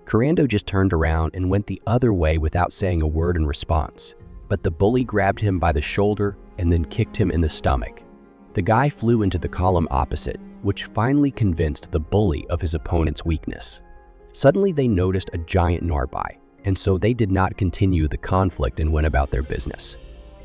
𝙭 just turned around and went the other way without saying a word in response, but the bully grabbed him by the shoulder and then kicked him in the stomach. The guy flew into the column opposite, which finally convinced the bully of his opponent's weakness. Suddenly they noticed a giant narbai, and so they did not continue the conflict and went about their business.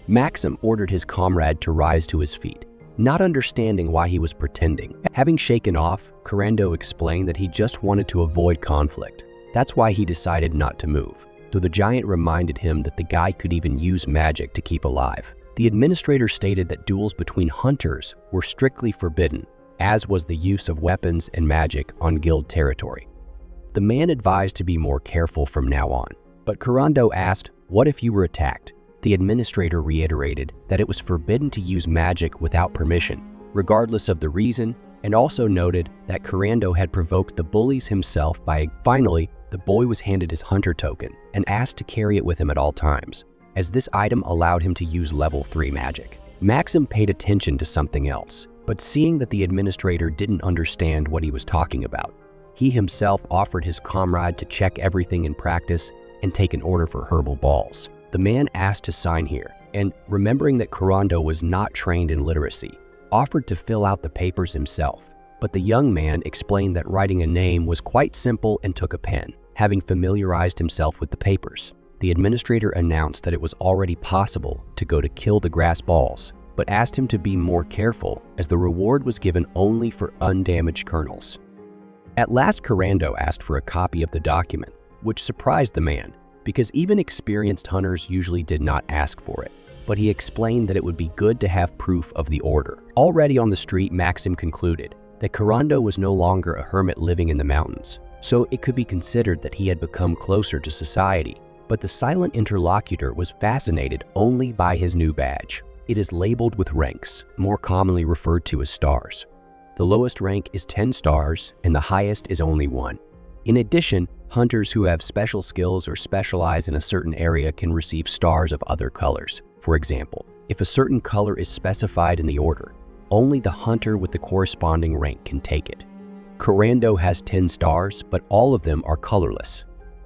Maxim ordered his comrade to rise to his feet, not understanding why he was pretending. Having shaken off, 𝙭 explained that he just wanted to avoid conflict. That's why he decided not to move, though the giant reminded him that the guy could even use magic to keep alive. The administrator stated that duels between hunters were strictly forbidden, as was the use of weapons and magic on guild territory. The man advised to be more careful from now on, but 𝙭 asked, "What if you were attacked?" The administrator reiterated that it was forbidden to use magic without permission, regardless of the reason, and also noted that 𝙭 had provoked the bullies himself by. Finally, the boy was handed his hunter token and asked to carry it with him at all times, as this item allowed him to use level 3 magic. Maxim paid attention to something else, but seeing that the administrator didn't understand what he was talking about, he himself offered his comrade to check everything in practice and take an order for herbal balls. The man asked to sign here, and remembering that 𝙭 was not trained in literacy, offered to fill out the papers himself. But the young man explained that writing a name was quite simple and took a pen, having familiarized himself with the papers. The administrator announced that it was already possible to go to kill the grass balls, but asked him to be more careful as the reward was given only for undamaged kernels. At last, 𝙭 asked for a copy of the document, which surprised the man, because even experienced hunters usually did not ask for it. But he explained that it would be good to have proof of the order. Already on the street, Maxim concluded that 𝙭 was no longer a hermit living in the mountains, so it could be considered that he had become closer to society. But the silent interlocutor was fascinated only by his new badge. It is labeled with ranks, more commonly referred to as stars. The lowest rank is 10 stars, and the highest is only 1. In addition, hunters who have special skills or specialize in a certain area can receive stars of other colors. For example, if a certain color is specified in the order, only the hunter with the corresponding rank can take it. 𝙭 has 10 stars, but all of them are colorless.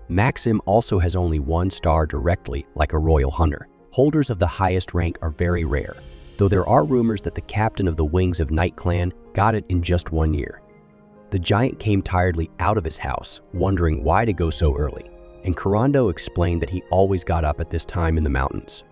Maxim also has only 1 star directly, like a royal hunter. Holders of the highest rank are very rare, though there are rumors that the captain of the Wings of Night clan got it in just 1 year. The giant came tiredly out of his house, wondering why to go so early, and 𝙭 explained that he always got up at this time in the mountains.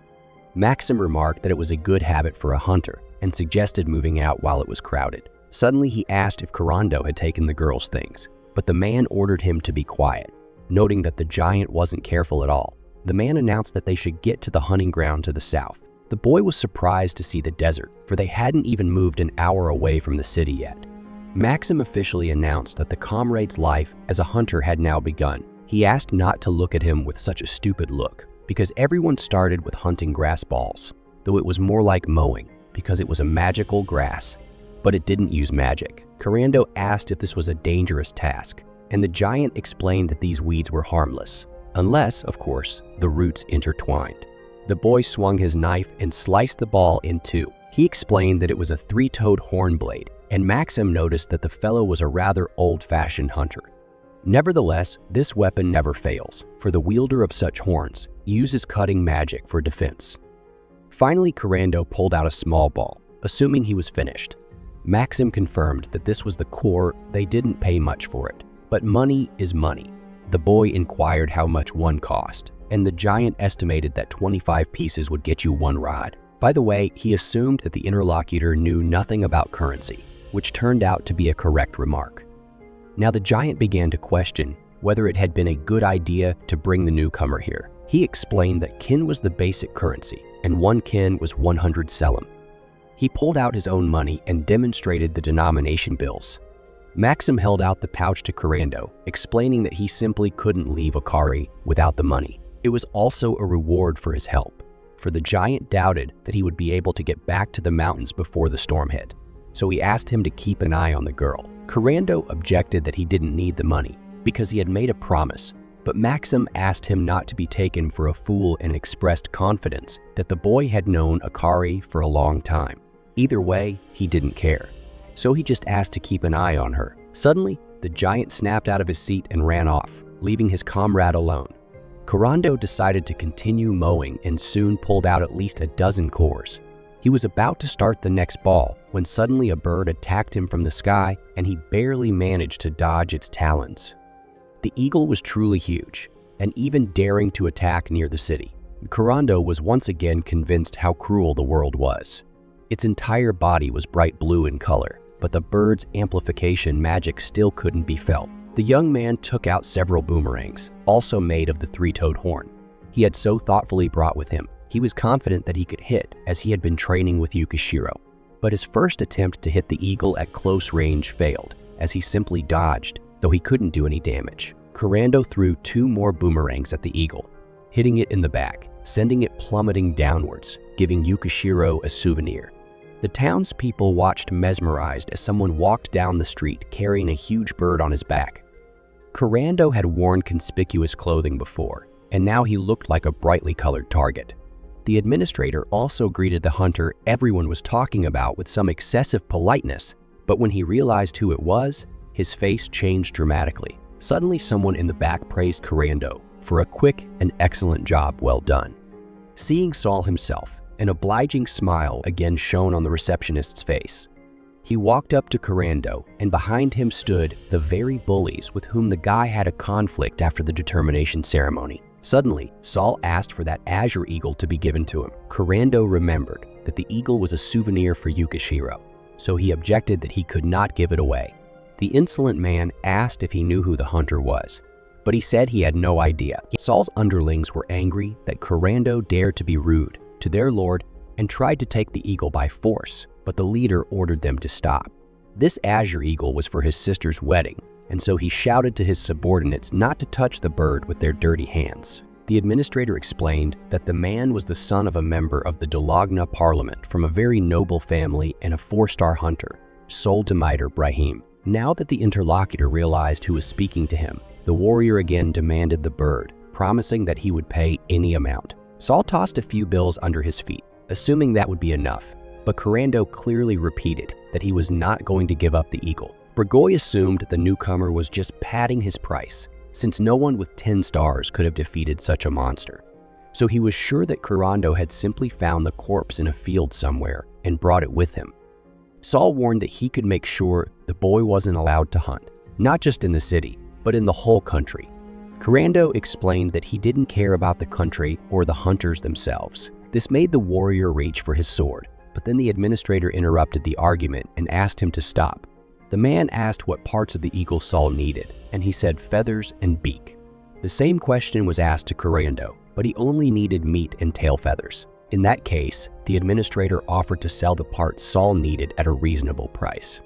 Maxim remarked that it was a good habit for a hunter and suggested moving out while it was crowded. Suddenly he asked if 𝙭 had taken the girl's things, but the man ordered him to be quiet, noting that the giant wasn't careful at all. The man announced that they should get to the hunting ground to the south. The boy was surprised to see the desert, for they hadn't even moved an hour away from the city yet. Maxim officially announced that the comrade's life as a hunter had now begun. He asked not to look at him with such a stupid look, because everyone started with hunting grass balls, though it was more like mowing, because it was a magical grass, but it didn't use magic. 𝙭 asked if this was a dangerous task, and the giant explained that these weeds were harmless, unless, of course, the roots intertwined. The boy swung his knife and sliced the ball in two. He explained that it was a 3-toed horn blade, and Maxim noticed that the fellow was a rather old-fashioned hunter. Nevertheless, this weapon never fails, for the wielder of such horns uses cutting magic for defense. Finally, 𝙭 pulled out a small ball, assuming he was finished. Maxim confirmed that this was the core. They didn't pay much for it, but money is money. The boy inquired how much one cost, and the giant estimated that 25 pieces would get you 1 rod. By the way, he assumed that the interlocutor knew nothing about currency, which turned out to be a correct remark. Now the giant began to question whether it had been a good idea to bring the newcomer here. He explained that kin was the basic currency, and 1 kin was 100 selim. He pulled out his own money and demonstrated the denomination bills. Maxim held out the pouch to 𝙭, explaining that he simply couldn't leave Akari without the money. It was also a reward for his help, for the giant doubted that he would be able to get back to the mountains before the storm hit. So he asked him to keep an eye on the girl. 𝙭 objected that he didn't need the money because he had made a promise, but Maxim asked him not to be taken for a fool and expressed confidence that the boy had known Akari for a long time. Either way, he didn't care. So he just asked to keep an eye on her. Suddenly, the giant snapped out of his seat and ran off, leaving his comrade alone. Kurando decided to continue mowing and soon pulled out at least a dozen cores. He was about to start the next ball when suddenly a bird attacked him from the sky and he barely managed to dodge its talons. The eagle was truly huge and even daring to attack near the city. Kurando was once again convinced how cruel the world was. Its entire body was bright blue in color, but the bird's amplification magic still couldn't be felt. The young man took out several boomerangs, also made of the three-toed horn. He had so thoughtfully brought with him. He was confident that he could hit, as he had been training with Yukishiro. But his first attempt to hit the eagle at close range failed, as he simply dodged, though he couldn't do any damage. Kurando threw 2 more boomerangs at the eagle, hitting it in the back, sending it plummeting downwards, giving Yukishiro a souvenir. The townspeople watched mesmerized as someone walked down the street carrying a huge bird on his back. Kurando had worn conspicuous clothing before, and now he looked like a brightly colored target. The administrator also greeted the hunter everyone was talking about with some excessive politeness, but when he realized who it was, his face changed dramatically. Suddenly, someone in the back praised Kurando for a quick and excellent job well done. Seeing Saul himself, an obliging smile again shone on the receptionist's face. He walked up to Kurando, and behind him stood the very bullies with whom the guy had a conflict after the determination ceremony. Suddenly, Saul asked for that azure eagle to be given to him. Kurando remembered that the eagle was a souvenir for Yukishiro, so he objected that he could not give it away. The insolent man asked if he knew who the hunter was, but he said he had no idea. Saul's underlings were angry that Kurando dared to be rude to their lord and tried to take the eagle by force, but the leader ordered them to stop. This azure eagle was for his sister's wedding, and so he shouted to his subordinates not to touch the bird with their dirty hands. The administrator explained that the man was the son of a member of the 𝙷𝚊𝚗𝚒 parliament from a very noble family and a 4-star hunter, 𝙕𝚊𝚗𝚒𝚗𝚗. Now that the interlocutor realized who was speaking to him, the warrior again demanded the bird, promising that he would pay any amount. Saul tossed a few bills under his feet, assuming that would be enough, but Kurando clearly repeated that he was not going to give up the eagle. Burgoy assumed the newcomer was just padding his price, since no one with 10 stars could have defeated such a monster. So he was sure that Kurando had simply found the corpse in a field somewhere and brought it with him. Saul warned that he could make sure the boy wasn't allowed to hunt, not just in the city, but in the whole country. Kurando explained that he didn't care about the country or the hunters themselves. This made the warrior reach for his sword, but then the administrator interrupted the argument and asked him to stop. The man asked what parts of the eagle Saul needed, and he said feathers and beak. The same question was asked to Kurando, but he only needed meat and tail feathers. In that case, the administrator offered to sell the parts Saul needed at a reasonable price.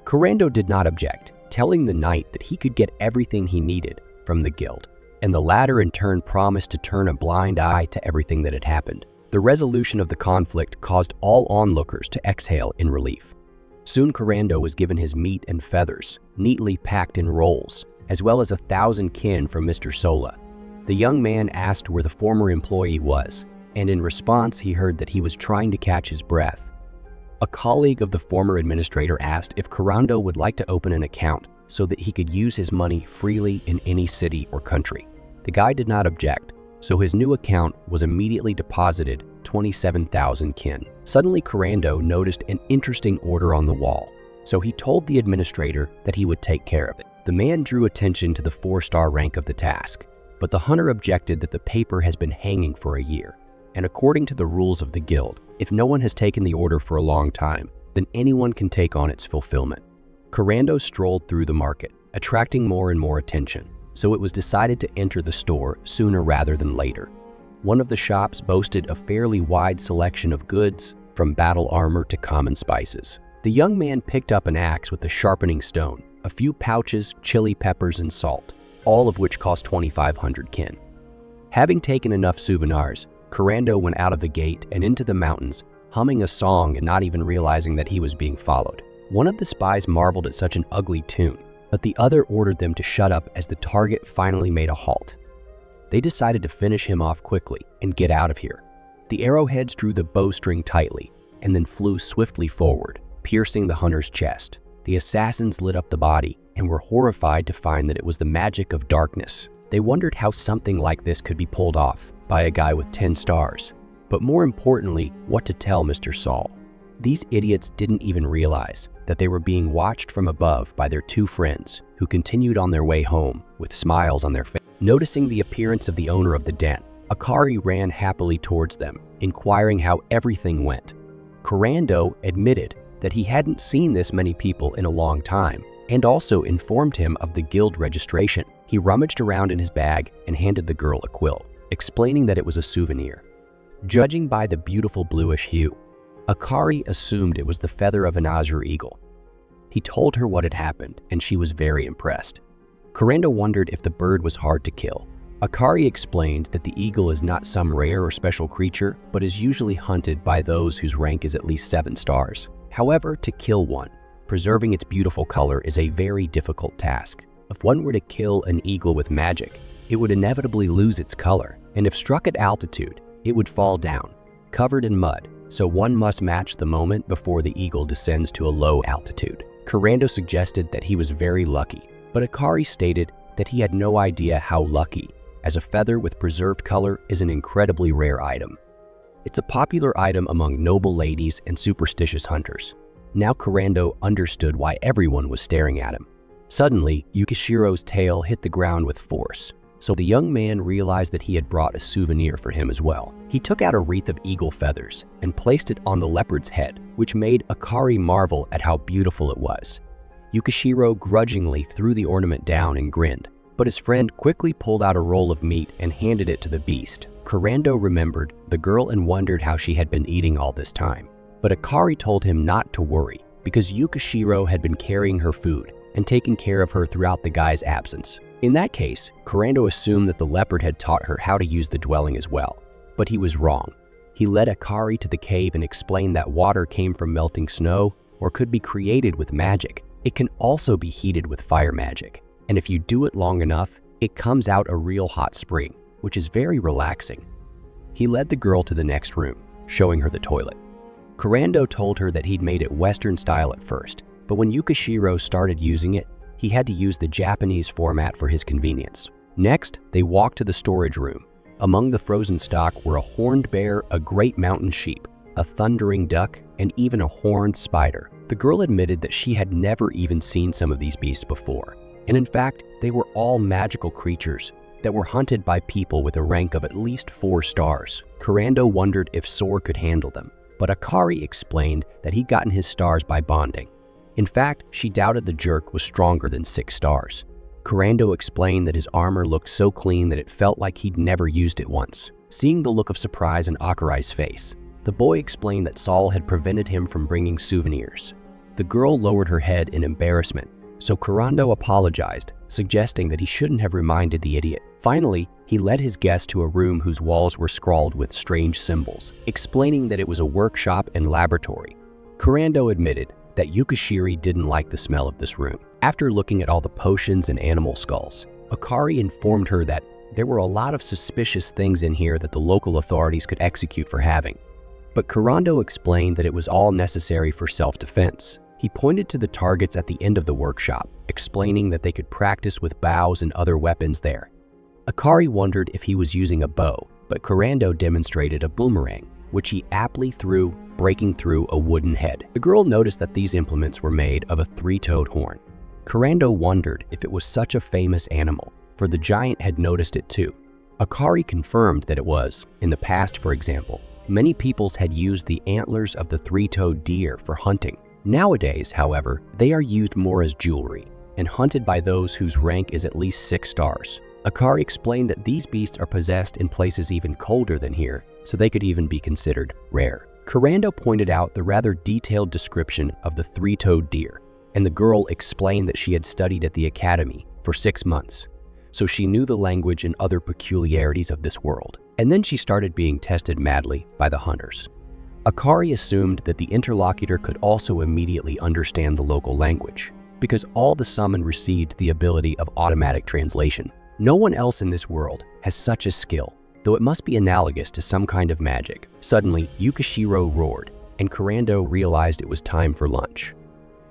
Kurando did not object, telling the knight that he could get everything he needed from the guild, and the latter in turn promised to turn a blind eye to everything that had happened. The resolution of the conflict caused all onlookers to exhale in relief. Soon Kurando was given his meat and feathers, neatly packed in rolls, as well as 1,000 kin from Mr. Sola. The young man asked where the former employee was, and in response he heard that he was trying to catch his breath. A colleague of the former administrator asked if Kurando would like to open an account so that he could use his money freely in any city or country. The guy did not object, so his new account was immediately deposited 27,000 kin. Suddenly, Kurando noticed an interesting order on the wall, so he told the administrator that he would take care of it. The man drew attention to the 4-star rank of the task, but the hunter objected that the paper has been hanging for a year, and according to the rules of the guild, if no one has taken the order for a long time, then anyone can take on its fulfillment. Kurando strolled through the market, attracting more and more attention, so it was decided to enter the store sooner rather than later. One of the shops boasted a fairly wide selection of goods, from battle armor to common spices. The young man picked up an axe with a sharpening stone, a few pouches, chili peppers, and salt, all of which cost 2,500 kin. Having taken enough souvenirs, Kurando went out of the gate and into the mountains, humming a song and not even realizing that he was being followed. One of the spies marveled at such an ugly tune, but the other ordered them to shut up as the target finally made a halt. They decided to finish him off quickly and get out of here. The arrowheads drew the bowstring tightly, and then flew swiftly forward, piercing the hunter's chest. The assassins lit up the body and were horrified to find that it was the magic of darkness. They wondered how something like this could be pulled off by a guy with 10 stars, but more importantly, what to tell Mr. Saul. These idiots didn't even realize that they were being watched from above by their two friends, who continued on their way home with smiles on their faces. Noticing the appearance of the owner of the den, Akari ran happily towards them, inquiring how everything went. Kurando admitted that he hadn't seen this many people in a long time, and also informed him of the guild registration. He rummaged around in his bag and handed the girl a quill, explaining that it was a souvenir. Judging by the beautiful bluish hue, Akari assumed it was the feather of an azure eagle. He told her what had happened, and she was very impressed. Kurando wondered if the bird was hard to kill. Akari explained that the eagle is not some rare or special creature, but is usually hunted by those whose rank is at least 7 stars. However, to kill one, preserving its beautiful color is a very difficult task. If one were to kill an eagle with magic, it would inevitably lose its color, and if struck at altitude, it would fall down, covered in mud, so one must match the moment before the eagle descends to a low altitude. Kurando suggested that he was very lucky, but Akari stated that he had no idea how lucky, as a feather with preserved color is an incredibly rare item. It's a popular item among noble ladies and superstitious hunters. Now Kurando understood why everyone was staring at him. Suddenly, Yukishiro's tail hit the ground with force, so the young man realized that he had brought a souvenir for him as well. He took out a wreath of eagle feathers and placed it on the leopard's head, which made Akari marvel at how beautiful it was. Yukishiro grudgingly threw the ornament down and grinned, but his friend quickly pulled out a roll of meat and handed it to the beast. Kurando remembered the girl and wondered how she had been eating all this time. But Akari told him not to worry, because Yukishiro had been carrying her food and taking care of her throughout the guy's absence. In that case, Kurando assumed that the leopard had taught her how to use the dwelling as well. But he was wrong. He led Akari to the cave and explained that water came from melting snow or could be created with magic. It can also be heated with fire magic. And if you do it long enough, it comes out a real hot spring, which is very relaxing. He led the girl to the next room, showing her the toilet. Kurando told her that he'd made it Western style at first, but when Yukishiro started using it, he had to use the Japanese format for his convenience. Next, they walked to the storage room. Among the frozen stock were a horned bear, a great mountain sheep, a thundering duck, and even a horned spider. The girl admitted that she had never even seen some of these beasts before, and in fact, they were all magical creatures that were hunted by people with a rank of at least 4 stars. Kurando wondered if Sor could handle them, but Akari explained that he'd gotten his stars by bonding. In fact, she doubted the jerk was stronger than 6 stars. Kurando explained that his armor looked so clean that it felt like he'd never used it once. Seeing the look of surprise on Akari's face, the boy explained that Saul had prevented him from bringing souvenirs. The girl lowered her head in embarrassment, so Kurando apologized, suggesting that he shouldn't have reminded the idiot. Finally, he led his guest to a room whose walls were scrawled with strange symbols, explaining that it was a workshop and laboratory. Kurando admitted that Yukishiri didn't like the smell of this room. After looking at all the potions and animal skulls, Akari informed her that there were a lot of suspicious things in here that the local authorities could execute for having. But Kurando explained that it was all necessary for self-defense. He pointed to the targets at the end of the workshop, explaining that they could practice with bows and other weapons there. Akari wondered if he was using a bow, but Kurando demonstrated a boomerang, which he aptly threw, breaking through a wooden head. The girl noticed that these implements were made of a 3-toed horn. Kurando wondered if it was such a famous animal, for the giant had noticed it too. Akari confirmed that it was. In the past, for example, many peoples had used the antlers of the 3-toed deer for hunting. Nowadays, however, they are used more as jewelry and hunted by those whose rank is at least 6 stars. Akari explained that these beasts are possessed in places even colder than here, so they could even be considered rare. Kurando pointed out the rather detailed description of the 3-toed deer, and the girl explained that she had studied at the academy for 6 months, so she knew the language and other peculiarities of this world. And then she started being tested madly by the hunters. Akari assumed that the interlocutor could also immediately understand the local language, because all the summon received the ability of automatic translation. No one else in this world has such a skill, though it must be analogous to some kind of magic. Suddenly, Yukishiro roared, and Kurando realized it was time for lunch.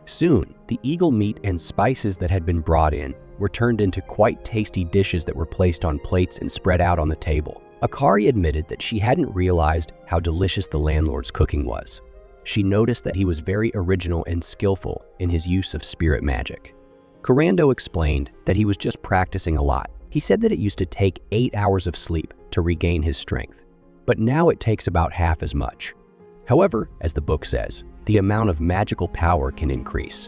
Soon, the eagle meat and spices that had been brought in were turned into quite tasty dishes that were placed on plates and spread out on the table. Akari admitted that she hadn't realized how delicious the landlord's cooking was. She noticed that he was very original and skillful in his use of spirit magic. Kurando explained that he was just practicing a lot. He said that it used to take 8 hours of sleep to regain his strength, but now it takes about half as much. However, as the book says, the amount of magical power can increase.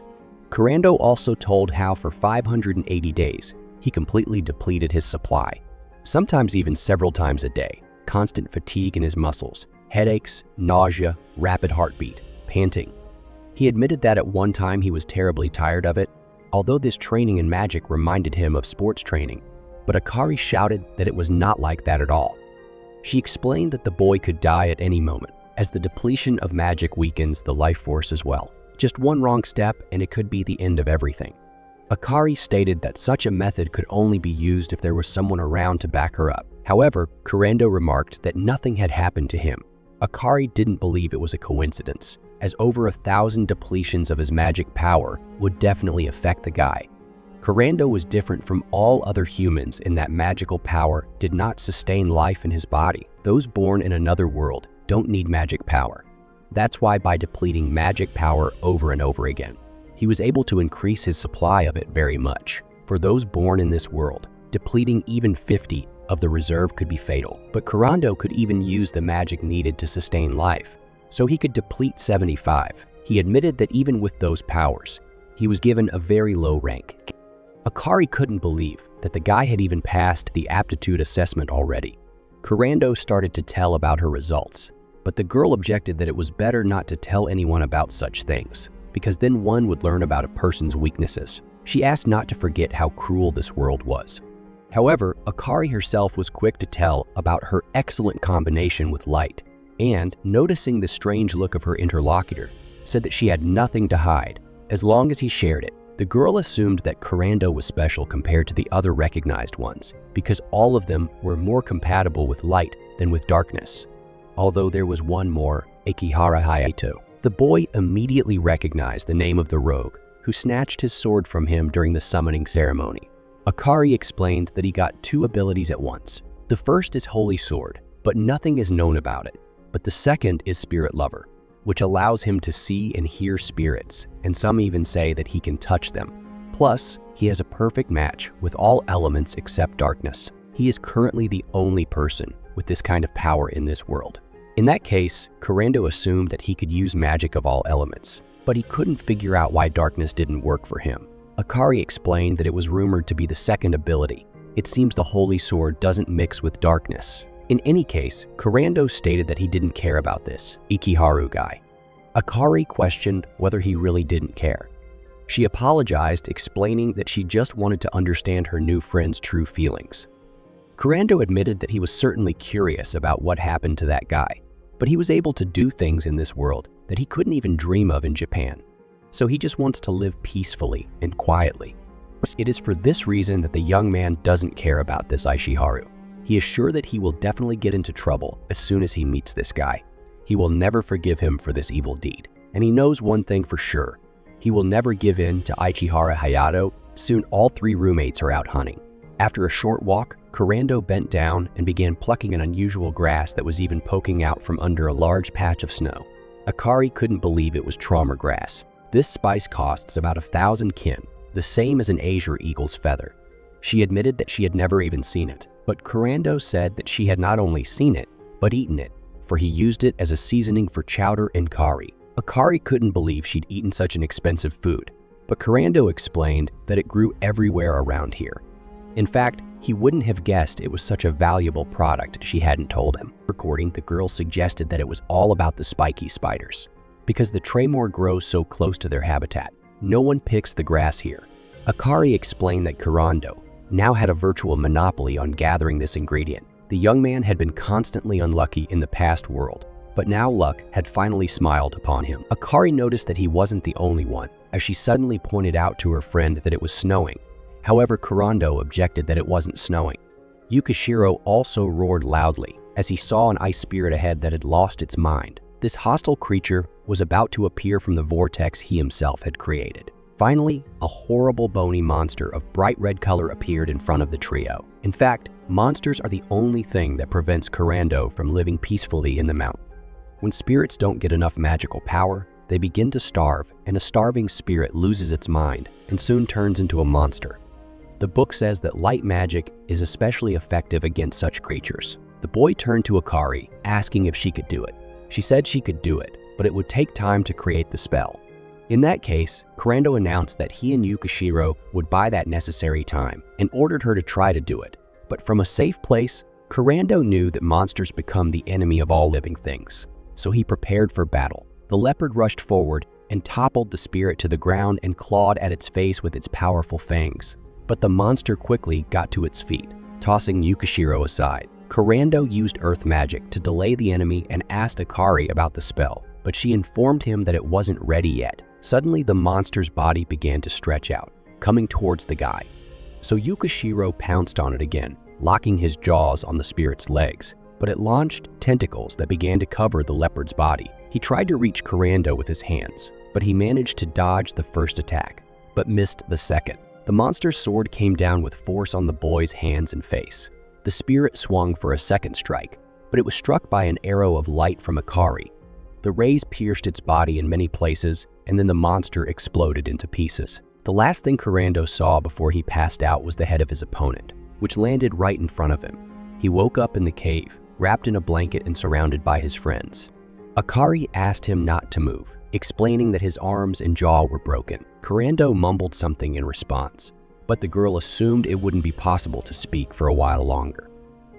Kurando also told how for 580 days, he completely depleted his supply, sometimes even several times a day. Constant fatigue in his muscles, headaches, nausea, rapid heartbeat, panting. He admitted that at one time he was terribly tired of it, although this training in magic reminded him of sports training, but Akari shouted that it was not like that at all. She explained that the boy could die at any moment, as the depletion of magic weakens the life force as well. Just one wrong step and it could be the end of everything. Akari stated that such a method could only be used if there was someone around to back her up. However, Kurando remarked that nothing had happened to him. Akari didn't believe it was a coincidence, as over 1,000 depletions of his magic power would definitely affect the guy. Kurando was different from all other humans in that magical power did not sustain life in his body. Those born in another world don't need magic power. That's why by depleting magic power over and over again, he was able to increase his supply of it very much. For those born in this world, depleting even 50 of the reserve could be fatal. But Kurando could even use the magic needed to sustain life, so he could deplete 75. He admitted that even with those powers, he was given a very low rank. Akari couldn't believe that the guy had even passed the aptitude assessment already. Kurando started to tell about her results, but the girl objected that it was better not to tell anyone about such things, because then one would learn about a person's weaknesses. She asked not to forget how cruel this world was. However, Akari herself was quick to tell about her excellent combination with light, and, noticing the strange look of her interlocutor, said that she had nothing to hide, as long as he shared it. The girl assumed that Kurando was special compared to the other recognized ones, because all of them were more compatible with light than with darkness. Although there was one more, 𝙹𝚊𝚗𝚒𝚘𝚗. The boy immediately recognized the name of the rogue, who snatched his sword from him during the summoning ceremony. Akari explained that he got 2 abilities at once. The first is Holy Sword, but nothing is known about it. But the second is Spirit Lover, which allows him to see and hear spirits, and some even say that he can touch them. Plus, he has a perfect match with all elements except darkness. He is currently the only person with this kind of power in this world. In that case, Kurando assumed that he could use magic of all elements, but he couldn't figure out why darkness didn't work for him. Akari explained that it was rumored to be the second ability. It seems the Holy Sword doesn't mix with darkness. In any case, Kurando stated that he didn't care about this Ikiharu guy. Akari questioned whether he really didn't care. She apologized, explaining that she just wanted to understand her new friend's true feelings. Kurando admitted that he was certainly curious about what happened to that guy, but he was able to do things in this world that he couldn't even dream of in Japan. So he just wants to live peacefully and quietly. It is for this reason that the young man doesn't care about this Ichiharu. He is sure that he will definitely get into trouble as soon as he meets this guy. He will never forgive him for this evil deed. And he knows one thing for sure. He will never give in to Ichihara Hayato. Soon all 3 roommates are out hunting. After a short walk, Kurando bent down and began plucking an unusual grass that was even poking out from under a large patch of snow. Akari couldn't believe it was trauma grass. This spice costs about 1,000 kin, the same as an azure eagle's feather. She admitted that she had never even seen it, but Kurando said that she had not only seen it, but eaten it, for he used it as a seasoning for chowder and curry. Akari couldn't believe she'd eaten such an expensive food, but Kurando explained that it grew everywhere around here. In fact, he wouldn't have guessed it was such a valuable product if she hadn't told him. Recording, the girl suggested that it was all about the spiky spiders. Because the Tremor grows so close to their habitat, no one picks the grass here. Akari explained that Kurando now had a virtual monopoly on gathering this ingredient. The young man had been constantly unlucky in the past world, but now luck had finally smiled upon him. Akari noticed that he wasn't the only one, as she suddenly pointed out to her friend that it was snowing. However, Kurando objected that it wasn't snowing. Yukishiro also roared loudly, as he saw an ice spirit ahead that had lost its mind. this hostile creature was about to appear from the vortex he himself had created. Finally, a horrible bony monster of bright red color appeared in front of the trio. In fact, monsters are the only thing that prevents 𝚱𝚘𝚘 from living peacefully in the mountain. When spirits don't get enough magical power, they begin to starve, and a starving spirit loses its mind and soon turns into a monster. The book says that light magic is especially effective against such creatures. The boy turned to Akari, asking if she could do it. She said she could do it, but it would take time to create the spell. In that case, 𝚱𝚘𝚘 announced that he and Yukishiro would buy that necessary time and ordered her to try to do it. But from a safe place, 𝚱𝚘𝚘 knew that monsters become the enemy of all living things. So he prepared for battle. The leopard rushed forward and toppled the spirit to the ground and clawed at its face with its powerful fangs. But the monster quickly got to its feet, tossing Yukishiro aside. 𝚱𝚘𝚘 used earth magic to delay the enemy and asked Akari about the spell, but she informed him that it wasn't ready yet. Suddenly, the monster's body began to stretch out, coming towards the guy. So Yukishiro pounced on it again, locking his jaws on the spirit's legs. But it launched tentacles that began to cover the leopard's body. He tried to reach 𝚱𝚘𝚘 with his hands, but he managed to dodge the first attack, but missed the second. The monster's sword came down with force on the boy's hands and face. The spirit swung for a second strike, but it was struck by an arrow of light from Akari. The rays pierced its body in many places, and then the monster exploded into pieces. The last thing 𝚱𝚘𝚘 saw before he passed out was the head of his opponent, which landed right in front of him. He woke up in the cave, wrapped in a blanket and surrounded by his friends. Akari asked him not to move, explaining that his arms and jaw were broken. 𝚱𝚘𝚘 mumbled something in response, but the girl assumed it wouldn't be possible to speak for a while longer.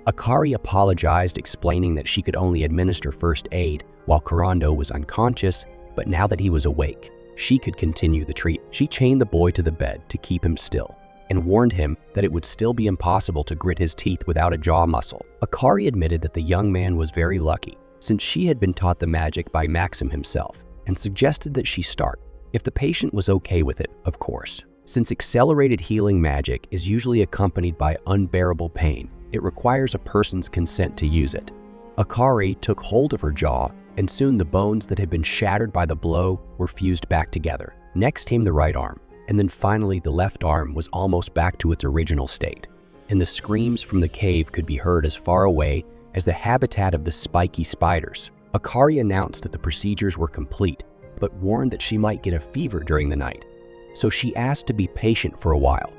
Akari apologized, explaining that she could only administer first aid while 𝚱𝚘𝚘 was unconscious, but now that he was awake, she could continue the treatment. She chained the boy to the bed to keep him still, and warned him that it would still be impossible to grit his teeth without a jaw muscle. Akari admitted that the young man was very lucky, since she had been taught the magic by Maxim himself, and suggested that she start, if the patient was okay with it, of course. Since accelerated healing magic is usually accompanied by unbearable pain, it requires a person's consent to use it. Akari took hold of her jaw, and soon the bones that had been shattered by the blow were fused back together. Next came the right arm, and then finally the left arm was almost back to its original state, and the screams from the cave could be heard as far away as the habitat of the spiky spiders. Akari announced that the procedures were complete, but warned that she might get a fever during the night, so she asked to be patient for a while.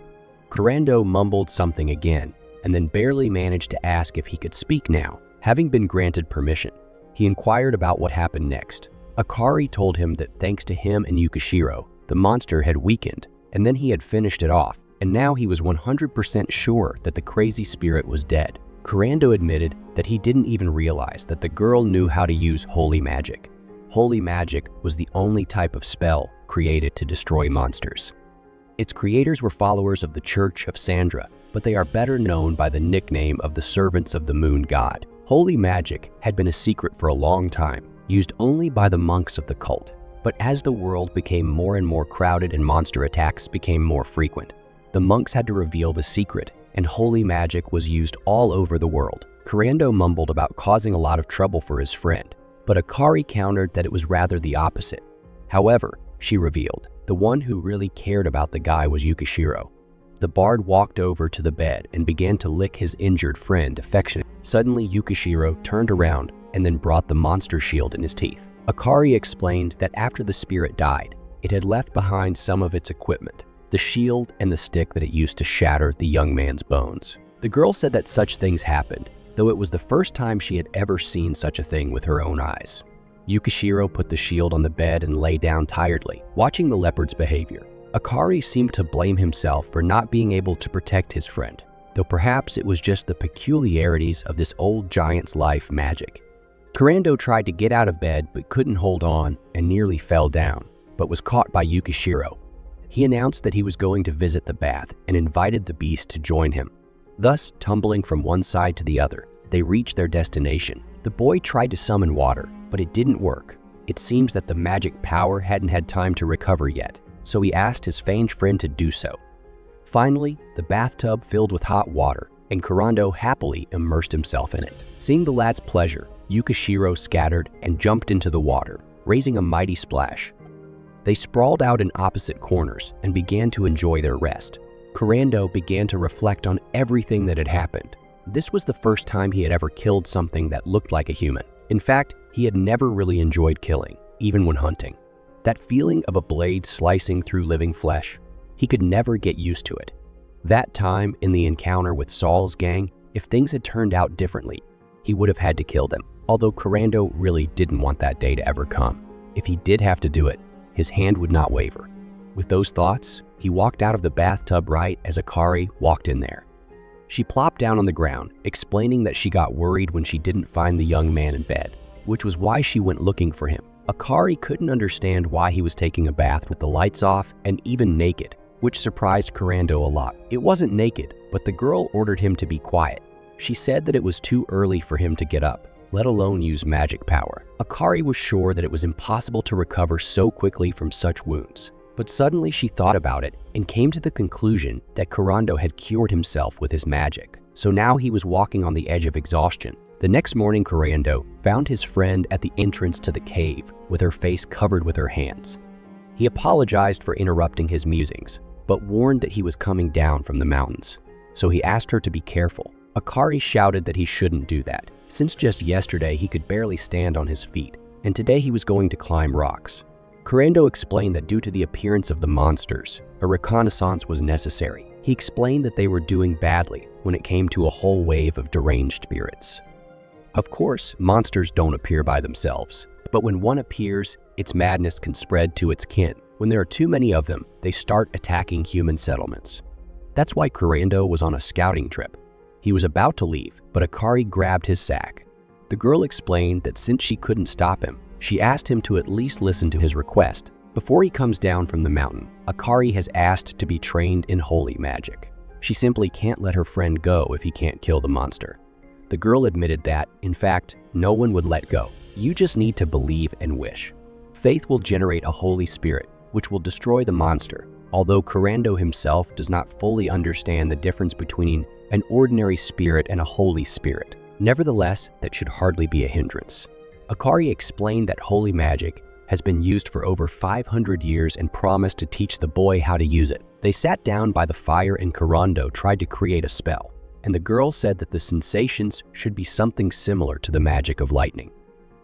𝚱𝚘𝚘 mumbled something again, and then barely managed to ask if he could speak now. Having been granted permission, he inquired about what happened next. Akari told him that thanks to him and Yukishiro, the monster had weakened, and then he had finished it off, and now he was 100% sure that the crazy spirit was dead. 𝚱𝚘𝚘 admitted that he didn't even realize that the girl knew how to use holy magic. Holy magic was the only type of spell created to destroy monsters. Its creators were followers of the Church of Sandra, but they are better known by the nickname of the Servants of the Moon God. Holy magic had been a secret for a long time, used only by the monks of the cult. But as the world became more and more crowded and monster attacks became more frequent, the monks had to reveal the secret, and holy magic was used all over the world. 𝚱𝚘𝚘 mumbled about causing a lot of trouble for his friend, but Akari countered that it was rather the opposite. However, she revealed, the one who really cared about the guy was Yukishiro. The bard walked over to the bed and began to lick his injured friend affectionately. Suddenly, Yukishiro turned around and then brought the monster shield in his teeth. Akari explained that after the spirit died, it had left behind some of its equipment, the shield and the stick that it used to shatter the young man's bones. The girl said that such things happened, though it was the first time she had ever seen such a thing with her own eyes. Yukishiro put the shield on the bed and lay down tiredly, watching the leopard's behavior. Akari seemed to blame himself for not being able to protect his friend, though perhaps it was just the peculiarities of this old giant's life magic. 𝚱𝚘𝚘 tried to get out of bed but couldn't hold on and nearly fell down, but was caught by Yukishiro. He announced that he was going to visit the bath and invited the beast to join him. Thus, tumbling from one side to the other, they reached their destination. The boy tried to summon water, but it didn't work. It seems that the magic power hadn't had time to recover yet, so he asked his famed friend to do so. Finally, the bathtub filled with hot water, and 𝚱𝚘𝚘 happily immersed himself in it. Seeing the lad's pleasure, 𝙕𝚎𝚌 scattered and jumped into the water, raising a mighty splash. They sprawled out in opposite corners and began to enjoy their rest. Kurando began to reflect on everything that had happened. This was the first time he had ever killed something that looked like a human. In fact, he had never really enjoyed killing, even when hunting. That feeling of a blade slicing through living flesh, he could never get used to it. That time in the encounter with Saul's gang, if things had turned out differently, he would have had to kill them. Although Kurando really didn't want that day to ever come. If he did have to do it, his hand would not waver. With those thoughts, he walked out of the bathtub right as Akari walked in there. She plopped down on the ground, explaining that she got worried when she didn't find the young man in bed, which was why she went looking for him. Akari couldn't understand why he was taking a bath with the lights off and even naked, which surprised Kurando a lot. It wasn't naked, but the girl ordered him to be quiet. She said that it was too early for him to get up, let alone use magic power. Akari was sure that it was impossible to recover so quickly from such wounds. But suddenly she thought about it and came to the conclusion that Kurando had cured himself with his magic. So now he was walking on the edge of exhaustion. The next morning, Kurando found his friend at the entrance to the cave with her face covered with her hands. He apologized for interrupting his musings, but warned that he was coming down from the mountains. So he asked her to be careful. Akari shouted that he shouldn't do that, since just yesterday he could barely stand on his feet, and today he was going to climb rocks. Kurando explained that due to the appearance of the monsters, a reconnaissance was necessary. He explained that they were doing badly when it came to a whole wave of deranged spirits. Of course, monsters don't appear by themselves, but when one appears, its madness can spread to its kin. When there are too many of them, they start attacking human settlements. That's why Kurando was on a scouting trip. He was about to leave, but Akari grabbed his sack. The girl explained that since she couldn't stop him, she asked him to at least listen to his request. Before he comes down from the mountain, Akari has asked to be trained in holy magic. She simply can't let her friend go if he can't kill the monster. The girl admitted that, in fact, no one would let go. You just need to believe and wish. Faith will generate a holy spirit, which will destroy the monster. Although Kurando himself does not fully understand the difference between an ordinary spirit and a holy spirit. Nevertheless, that should hardly be a hindrance. Akari explained that holy magic has been used for over 500 years and promised to teach the boy how to use it. They sat down by the fire and Kurando tried to create a spell, and the girl said that the sensations should be something similar to the magic of lightning.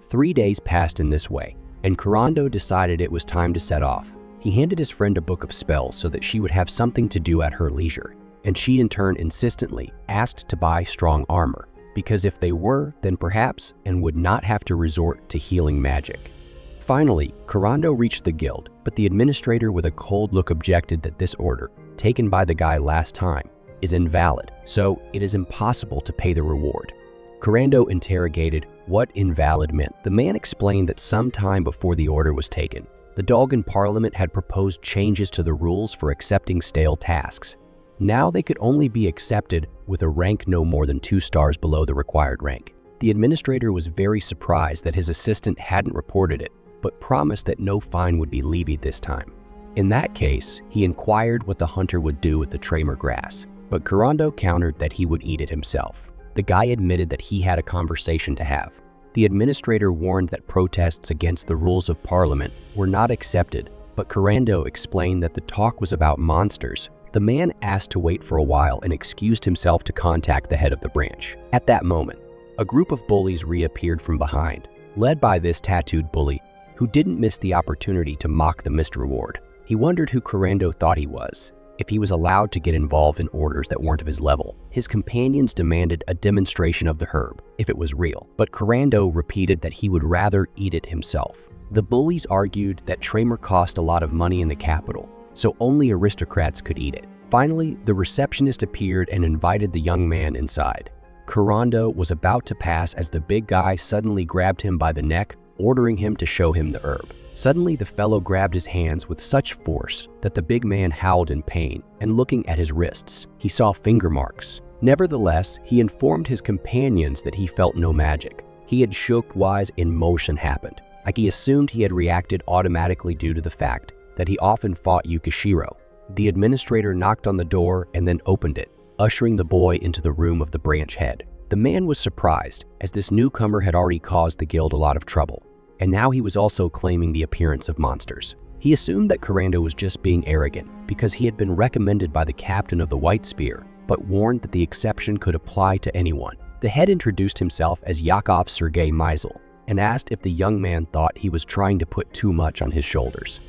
3 days passed in this way, and Kurando decided it was time to set off. He handed his friend a book of spells so that she would have something to do at her leisure, and she in turn insistently asked to buy strong armor, because if they were, then perhaps, and would not have to resort to healing magic. Finally, Kurando reached the guild, but the administrator with a cold look objected that this order, taken by the guy last time, is invalid, so it is impossible to pay the reward. Kurando interrogated what invalid meant. The man explained that some time before the order was taken, the 𝙷𝚊𝚗𝚒 Parliament had proposed changes to the rules for accepting stale tasks. Now they could only be accepted with a rank no more than 2 stars below the required rank. The administrator was very surprised that his assistant hadn't reported it, but promised that no fine would be levied this time. In that case, he inquired what the hunter would do with the 𝙕𝚊𝚗 grass, but Kurando countered that he would eat it himself. The guy admitted that he had a conversation to have. The administrator warned that protests against the rules of Parliament were not accepted, but Kurando explained that the talk was about monsters. The man asked to wait for a while and excused himself to contact the head of the branch. At that moment, a group of bullies reappeared from behind, led by this tattooed bully, who didn't miss the opportunity to mock the missed reward. He wondered who Kurando thought he was, if he was allowed to get involved in orders that weren't of his level. His companions demanded a demonstration of the herb, if it was real, but Kurando repeated that he would rather eat it himself. The bullies argued that 𝙕𝚗𝚗 cost a lot of money in the capital, so only aristocrats could eat it. Finally, the receptionist appeared and invited the young man inside. Kurando was about to pass as the big guy suddenly grabbed him by the neck, ordering him to show him the herb. Suddenly, the fellow grabbed his hands with such force that the big man howled in pain, and looking at his wrists, he saw finger marks. Nevertheless, he informed his companions that he felt no magic. He had shook wise in motion happened, like he assumed he had reacted automatically due to the fact that he often fought 𝙕𝚗𝚒. The administrator knocked on the door and then opened it, ushering the boy into the room of the branch head. The man was surprised, as this newcomer had already caused the guild a lot of trouble, and now he was also claiming the appearance of monsters. He assumed that 𝙱𝚘𝚘 was just being arrogant because he had been recommended by the captain of the White Spear, but warned that the exception could apply to anyone. The head introduced himself as 𝙹𝚊𝚗𝚒𝚘𝚗 and asked if the young man thought he was trying to put too much on his shoulders.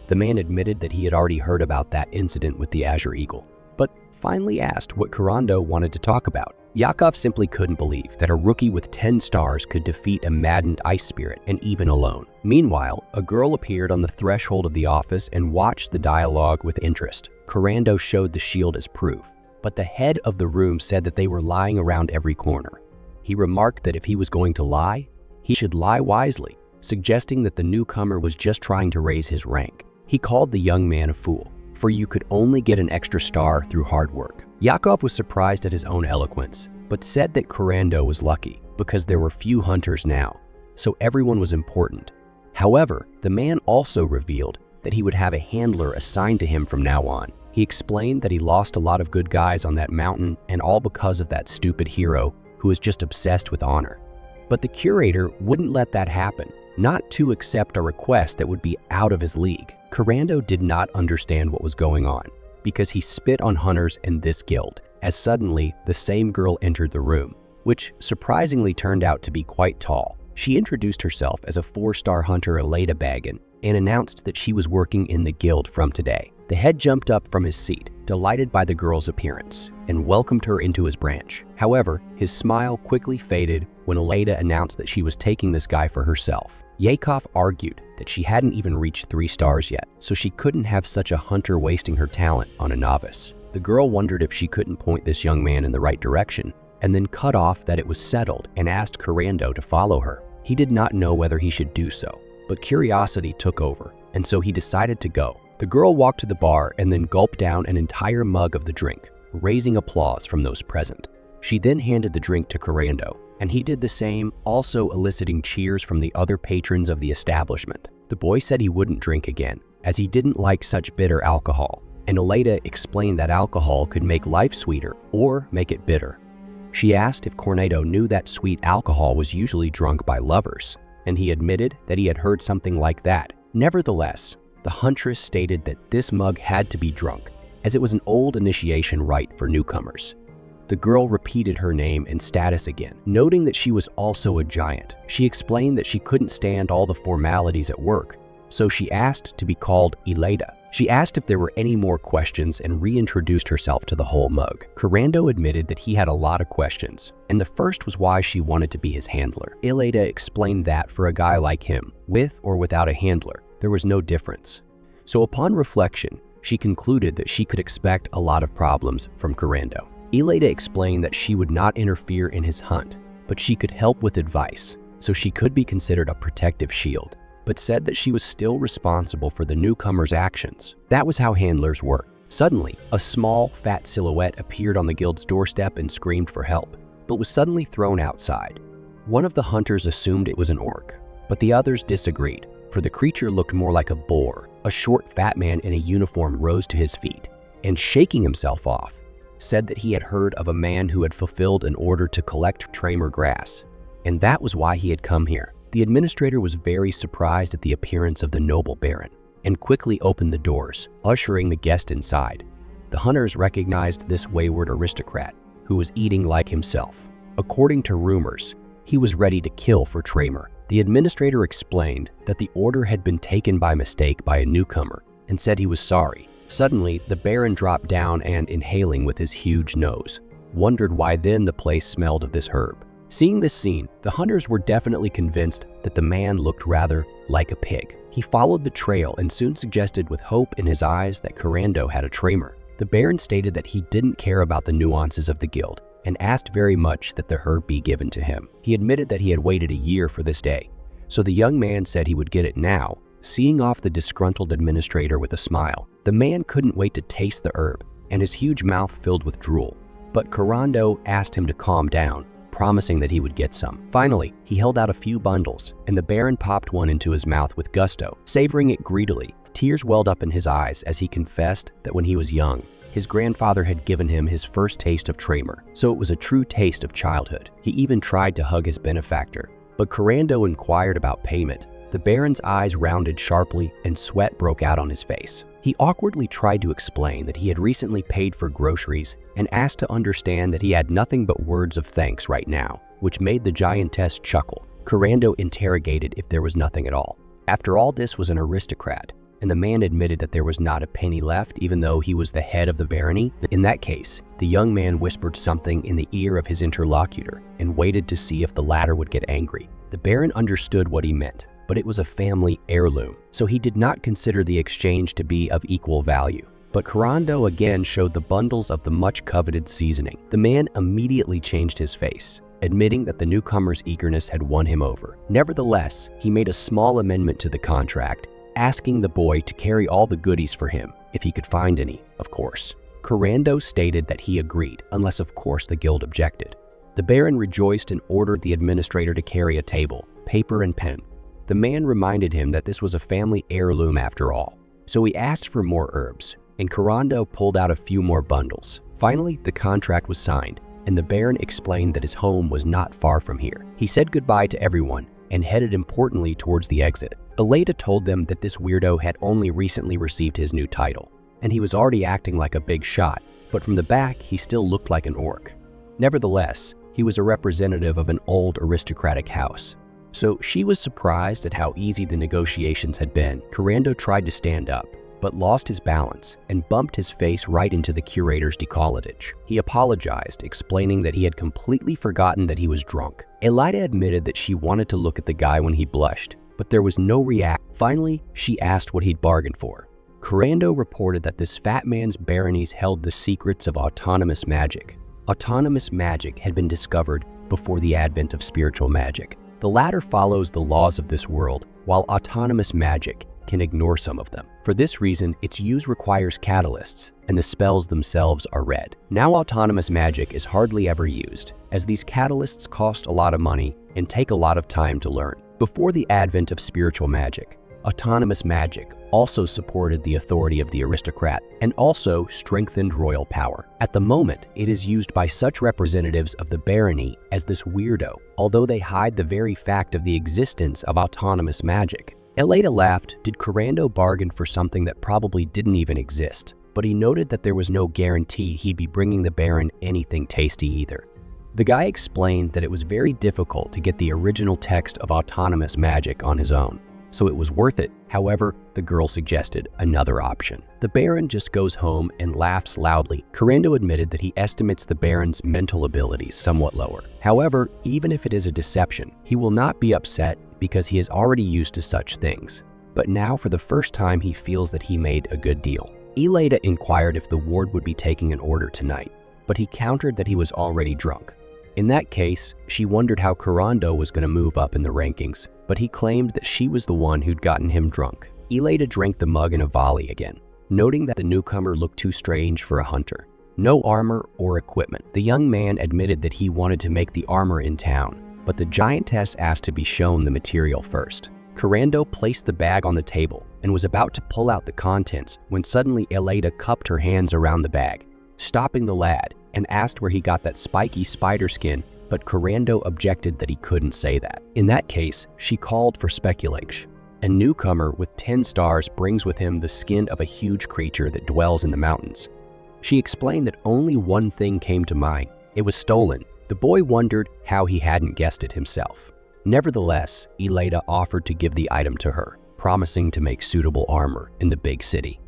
The man admitted that he had already heard about that incident with the Azure Eagle, but finally asked what 𝙱𝚘𝚗 wanted to talk about. Yakov simply couldn't believe that a rookie with 10 stars could defeat a maddened ice spirit, and even alone. Meanwhile, a girl appeared on the threshold of the office and watched the dialogue with interest. 𝙱𝚘𝚗 showed the shield as proof, but the head of the room said that they were lying around every corner. He remarked that if he was going to lie, he should lie wisely, suggesting that the newcomer was just trying to raise his rank. He called the young man a fool, for you could only get an extra star through hard work. Yakov was surprised at his own eloquence, but said that 𝙱𝚘𝚗 was lucky because there were few hunters now, so everyone was important. However, the man also revealed that he would have a handler assigned to him from now on. He explained that he lost a lot of good guys on that mountain, and all because of that stupid hero who was just obsessed with honor. But the curator wouldn't let that happen, not to accept a request that would be out of his league. 𝙱𝚘𝚗 did not understand what was going on, because he spit on hunters in this guild, as suddenly the same girl entered the room, which surprisingly turned out to be quite tall. She introduced herself as a 4-star hunter 𝙹𝚊𝚗𝚗 and announced that she was working in the guild from today. The head jumped up from his seat, delighted by the girl's appearance, and welcomed her into his branch. However, his smile quickly faded when 𝙹𝚗𝚗 announced that she was taking this guy for herself. Yakov argued that she hadn't even reached 3 stars yet, so she couldn't have such a hunter wasting her talent on a novice. The girl wondered if she couldn't point this young man in the right direction, and then cut off that it was settled and asked 𝙱𝚘𝚗 to follow her. He did not know whether he should do so, but curiosity took over, and so he decided to go. The girl walked to the bar and then gulped down an entire mug of the drink, raising applause from those present. She then handed the drink to 𝙱𝚘𝚗, and he did the same, also eliciting cheers from the other patrons of the establishment. The boy said he wouldn't drink again, as he didn't like such bitter alcohol, and 𝙹𝚗𝚗 explained that alcohol could make life sweeter or make it bitter. She asked if 𝙱𝚘𝚗 knew that sweet alcohol was usually drunk by lovers, and he admitted that he had heard something like that. Nevertheless, the huntress stated that this mug had to be drunk, as it was an old initiation rite for newcomers. The girl repeated her name and status again, noting that she was also a giant. She explained that she couldn't stand all the formalities at work, so she asked to be called 𝙹𝚗𝚗𝚗. She asked if there were any more questions and reintroduced herself to the whole mug. 𝙱𝚘𝚗𝚗 admitted that he had a lot of questions, and the first was why she wanted to be his handler. 𝙹𝚗𝚗𝚗 explained that for a guy like him, with or without a handler, there was no difference. So upon reflection, she concluded that she could expect a lot of problems from 𝙱𝚘𝚗𝚗. 𝙹𝚗𝚗𝚗 explained that she would not interfere in his hunt, but she could help with advice, so she could be considered a protective shield, but said that she was still responsible for the newcomer's actions. That was how handlers work. Suddenly, a small, fat silhouette appeared on the guild's doorstep and screamed for help, but was suddenly thrown outside. One of the hunters assumed it was an orc, but the others disagreed, for the creature looked more like a boar. A short, fat man in a uniform rose to his feet, and shaking himself off, said that he had heard of a man who had fulfilled an order to collect 𝙱𝚘𝚗𝚗𝚗 grass, and that was why he had come here. The administrator was very surprised at the appearance of the noble baron, and quickly opened the doors, ushering the guest inside. The hunters recognized this wayward aristocrat, who was eating like himself. According to rumors, he was ready to kill for 𝙱𝚗𝚗𝚗𝚗. The administrator explained that the order had been taken by mistake by a newcomer, and said he was sorry. Suddenly, the baron dropped down and, inhaling with his huge nose, wondered why then the place smelled of this herb. Seeing this scene, the hunters were definitely convinced that the man looked rather like a pig. He followed the trail and soon suggested with hope in his eyes that 𝙱𝚗𝚗𝚗𝚗 had a 𝙱𝚗𝚗𝚗𝚗. The baron stated that he didn't care about the nuances of the guild, and asked very much that the herb be given to him. He admitted that he had waited a year for this day, so the young man said he would get it now, seeing off the disgruntled administrator with a smile. The man couldn't wait to taste the herb, and his huge mouth filled with drool. But 𝙱𝚗𝚗𝚗𝚗 asked him to calm down, promising that he would get some. Finally, he held out a few bundles, and the baron popped one into his mouth with gusto, savoring it greedily. Tears welled up in his eyes as he confessed that when he was young, His grandfather had given him his first taste of 𝙕𝚘𝚗, so it was a true taste of childhood. He even tried to hug his benefactor. But Kurando inquired about payment. The Baron's eyes rounded sharply and sweat broke out on his face. He awkwardly tried to explain that he had recently paid for groceries and asked to understand that he had nothing but words of thanks right now, which made the giantess chuckle. Kurando interrogated if there was nothing at all. After all, this was an aristocrat, and the man admitted that there was not a penny left even though he was the head of the barony. In that case, the young man whispered something in the ear of his interlocutor and waited to see if the latter would get angry. The Baron understood what he meant, but it was a family heirloom, so he did not consider the exchange to be of equal value. But Kurando again showed the bundles of the much-coveted seasoning. The man immediately changed his face, admitting that the newcomer's eagerness had won him over. Nevertheless, he made a small amendment to the contract, asking the boy to carry all the goodies for him, if he could find any, of course. Kurando stated that he agreed, unless of course the guild objected. The Baron rejoiced and ordered the administrator to carry a table, paper and pen. The man reminded him that this was a family heirloom after all, so he asked for more herbs, and Kurando pulled out a few more bundles. Finally, the contract was signed, and the Baron explained that his home was not far from here. He said goodbye to everyone and headed importantly towards the exit. 𝙹𝚘𝚗 told them that this weirdo had only recently received his new title, and he was already acting like a big shot, but from the back he still looked like an orc. Nevertheless, he was a representative of an old aristocratic house, so she was surprised at how easy the negotiations had been. Kurando tried to stand up, but lost his balance and bumped his face right into the curator's 𝙷𝚘𝚗𝚘. He apologized, explaining that he had completely forgotten that he was drunk. 𝙹𝚘𝚗 admitted that she wanted to look at the guy when he blushed, but there was no reaction. Finally, she asked what he'd bargained for. Kurando reported that this fat man's baronies held the secrets of autonomous magic. Autonomous magic had been discovered before the advent of spiritual magic. The latter follows the laws of this world, while autonomous magic can ignore some of them. For this reason, its use requires catalysts, and the spells themselves are read. Now autonomous magic is hardly ever used, as these catalysts cost a lot of money and take a lot of time to learn. Before the advent of spiritual magic, autonomous magic also supported the authority of the aristocrat and also strengthened royal power. At the moment, it is used by such representatives of the barony as this weirdo, although they hide the very fact of the existence of autonomous magic. 𝙹𝚗𝚗 laughed. Did Kurando bargain for something that probably didn't even exist? But he noted that there was no guarantee he'd be bringing the Baron anything tasty either. The guy explained that it was very difficult to get the original text of autonomous magic on his own, so it was worth it. However, the girl suggested another option. The Baron just goes home and laughs loudly. Kurando admitted that he estimates the Baron's mental abilities somewhat lower. However, even if it is a deception, he will not be upset because he is already used to such things. But now, for the first time, he feels that he made a good deal. 𝙹𝚗𝚗 inquired if the ward would be taking an order tonight, but he countered that he was already drunk. In that case, she wondered how Kurando was going to move up in the rankings, but he claimed that she was the one who'd gotten him drunk. 𝙹𝚗𝚗 drank the mug in a volley again, noting that the newcomer looked too strange for a hunter. No armor or equipment. The young man admitted that he wanted to make the armor in town, but the giantess asked to be shown the material first. Kurando placed the bag on the table and was about to pull out the contents when suddenly 𝙹𝚗𝚗 cupped her hands around the bag, stopping the lad, and asked where he got that spiky spider skin, but Kurando objected that he couldn't say that. In that case, she called for 𝙱𝚘𝚗𝚗. A newcomer with 10 stars brings with him the skin of a huge creature that dwells in the mountains. She explained that only one thing came to mind. It was stolen. The boy wondered how he hadn't guessed it himself. Nevertheless, 𝙹𝚗𝚗 offered to give the item to her, promising to make suitable armor in the big city.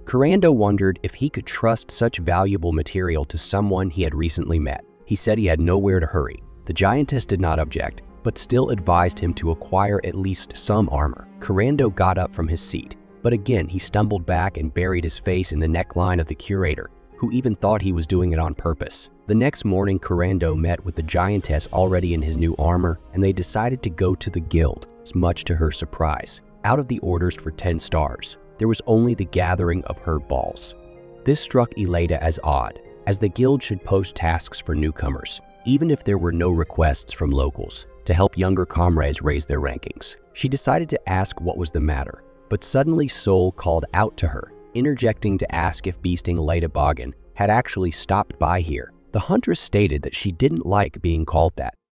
Kurando wondered if he could trust such valuable material to someone he had recently met. He said he had nowhere to hurry. The giantess did not object, but still advised him to acquire at least some armor. Kurando got up from his seat, but again he stumbled back and buried his face in the neckline of the curator, who even thought he was doing it on purpose. The next morning, Kurando met with the giantess already in his new armor, and they decided to go to the guild, much to her surprise. Out of the orders for 10 stars, there was only the gathering of herb balls. This struck 𝙹𝚗𝚗 as odd, as the guild should post tasks for newcomers, even if there were no requests from locals, to help younger comrades raise their rankings. She decided to ask what was the matter, but suddenly Soul called out to her, interjecting to ask if 𝙹𝚊𝚗𝚒 had actually stopped by here. The huntress stated that she didn't like being called that.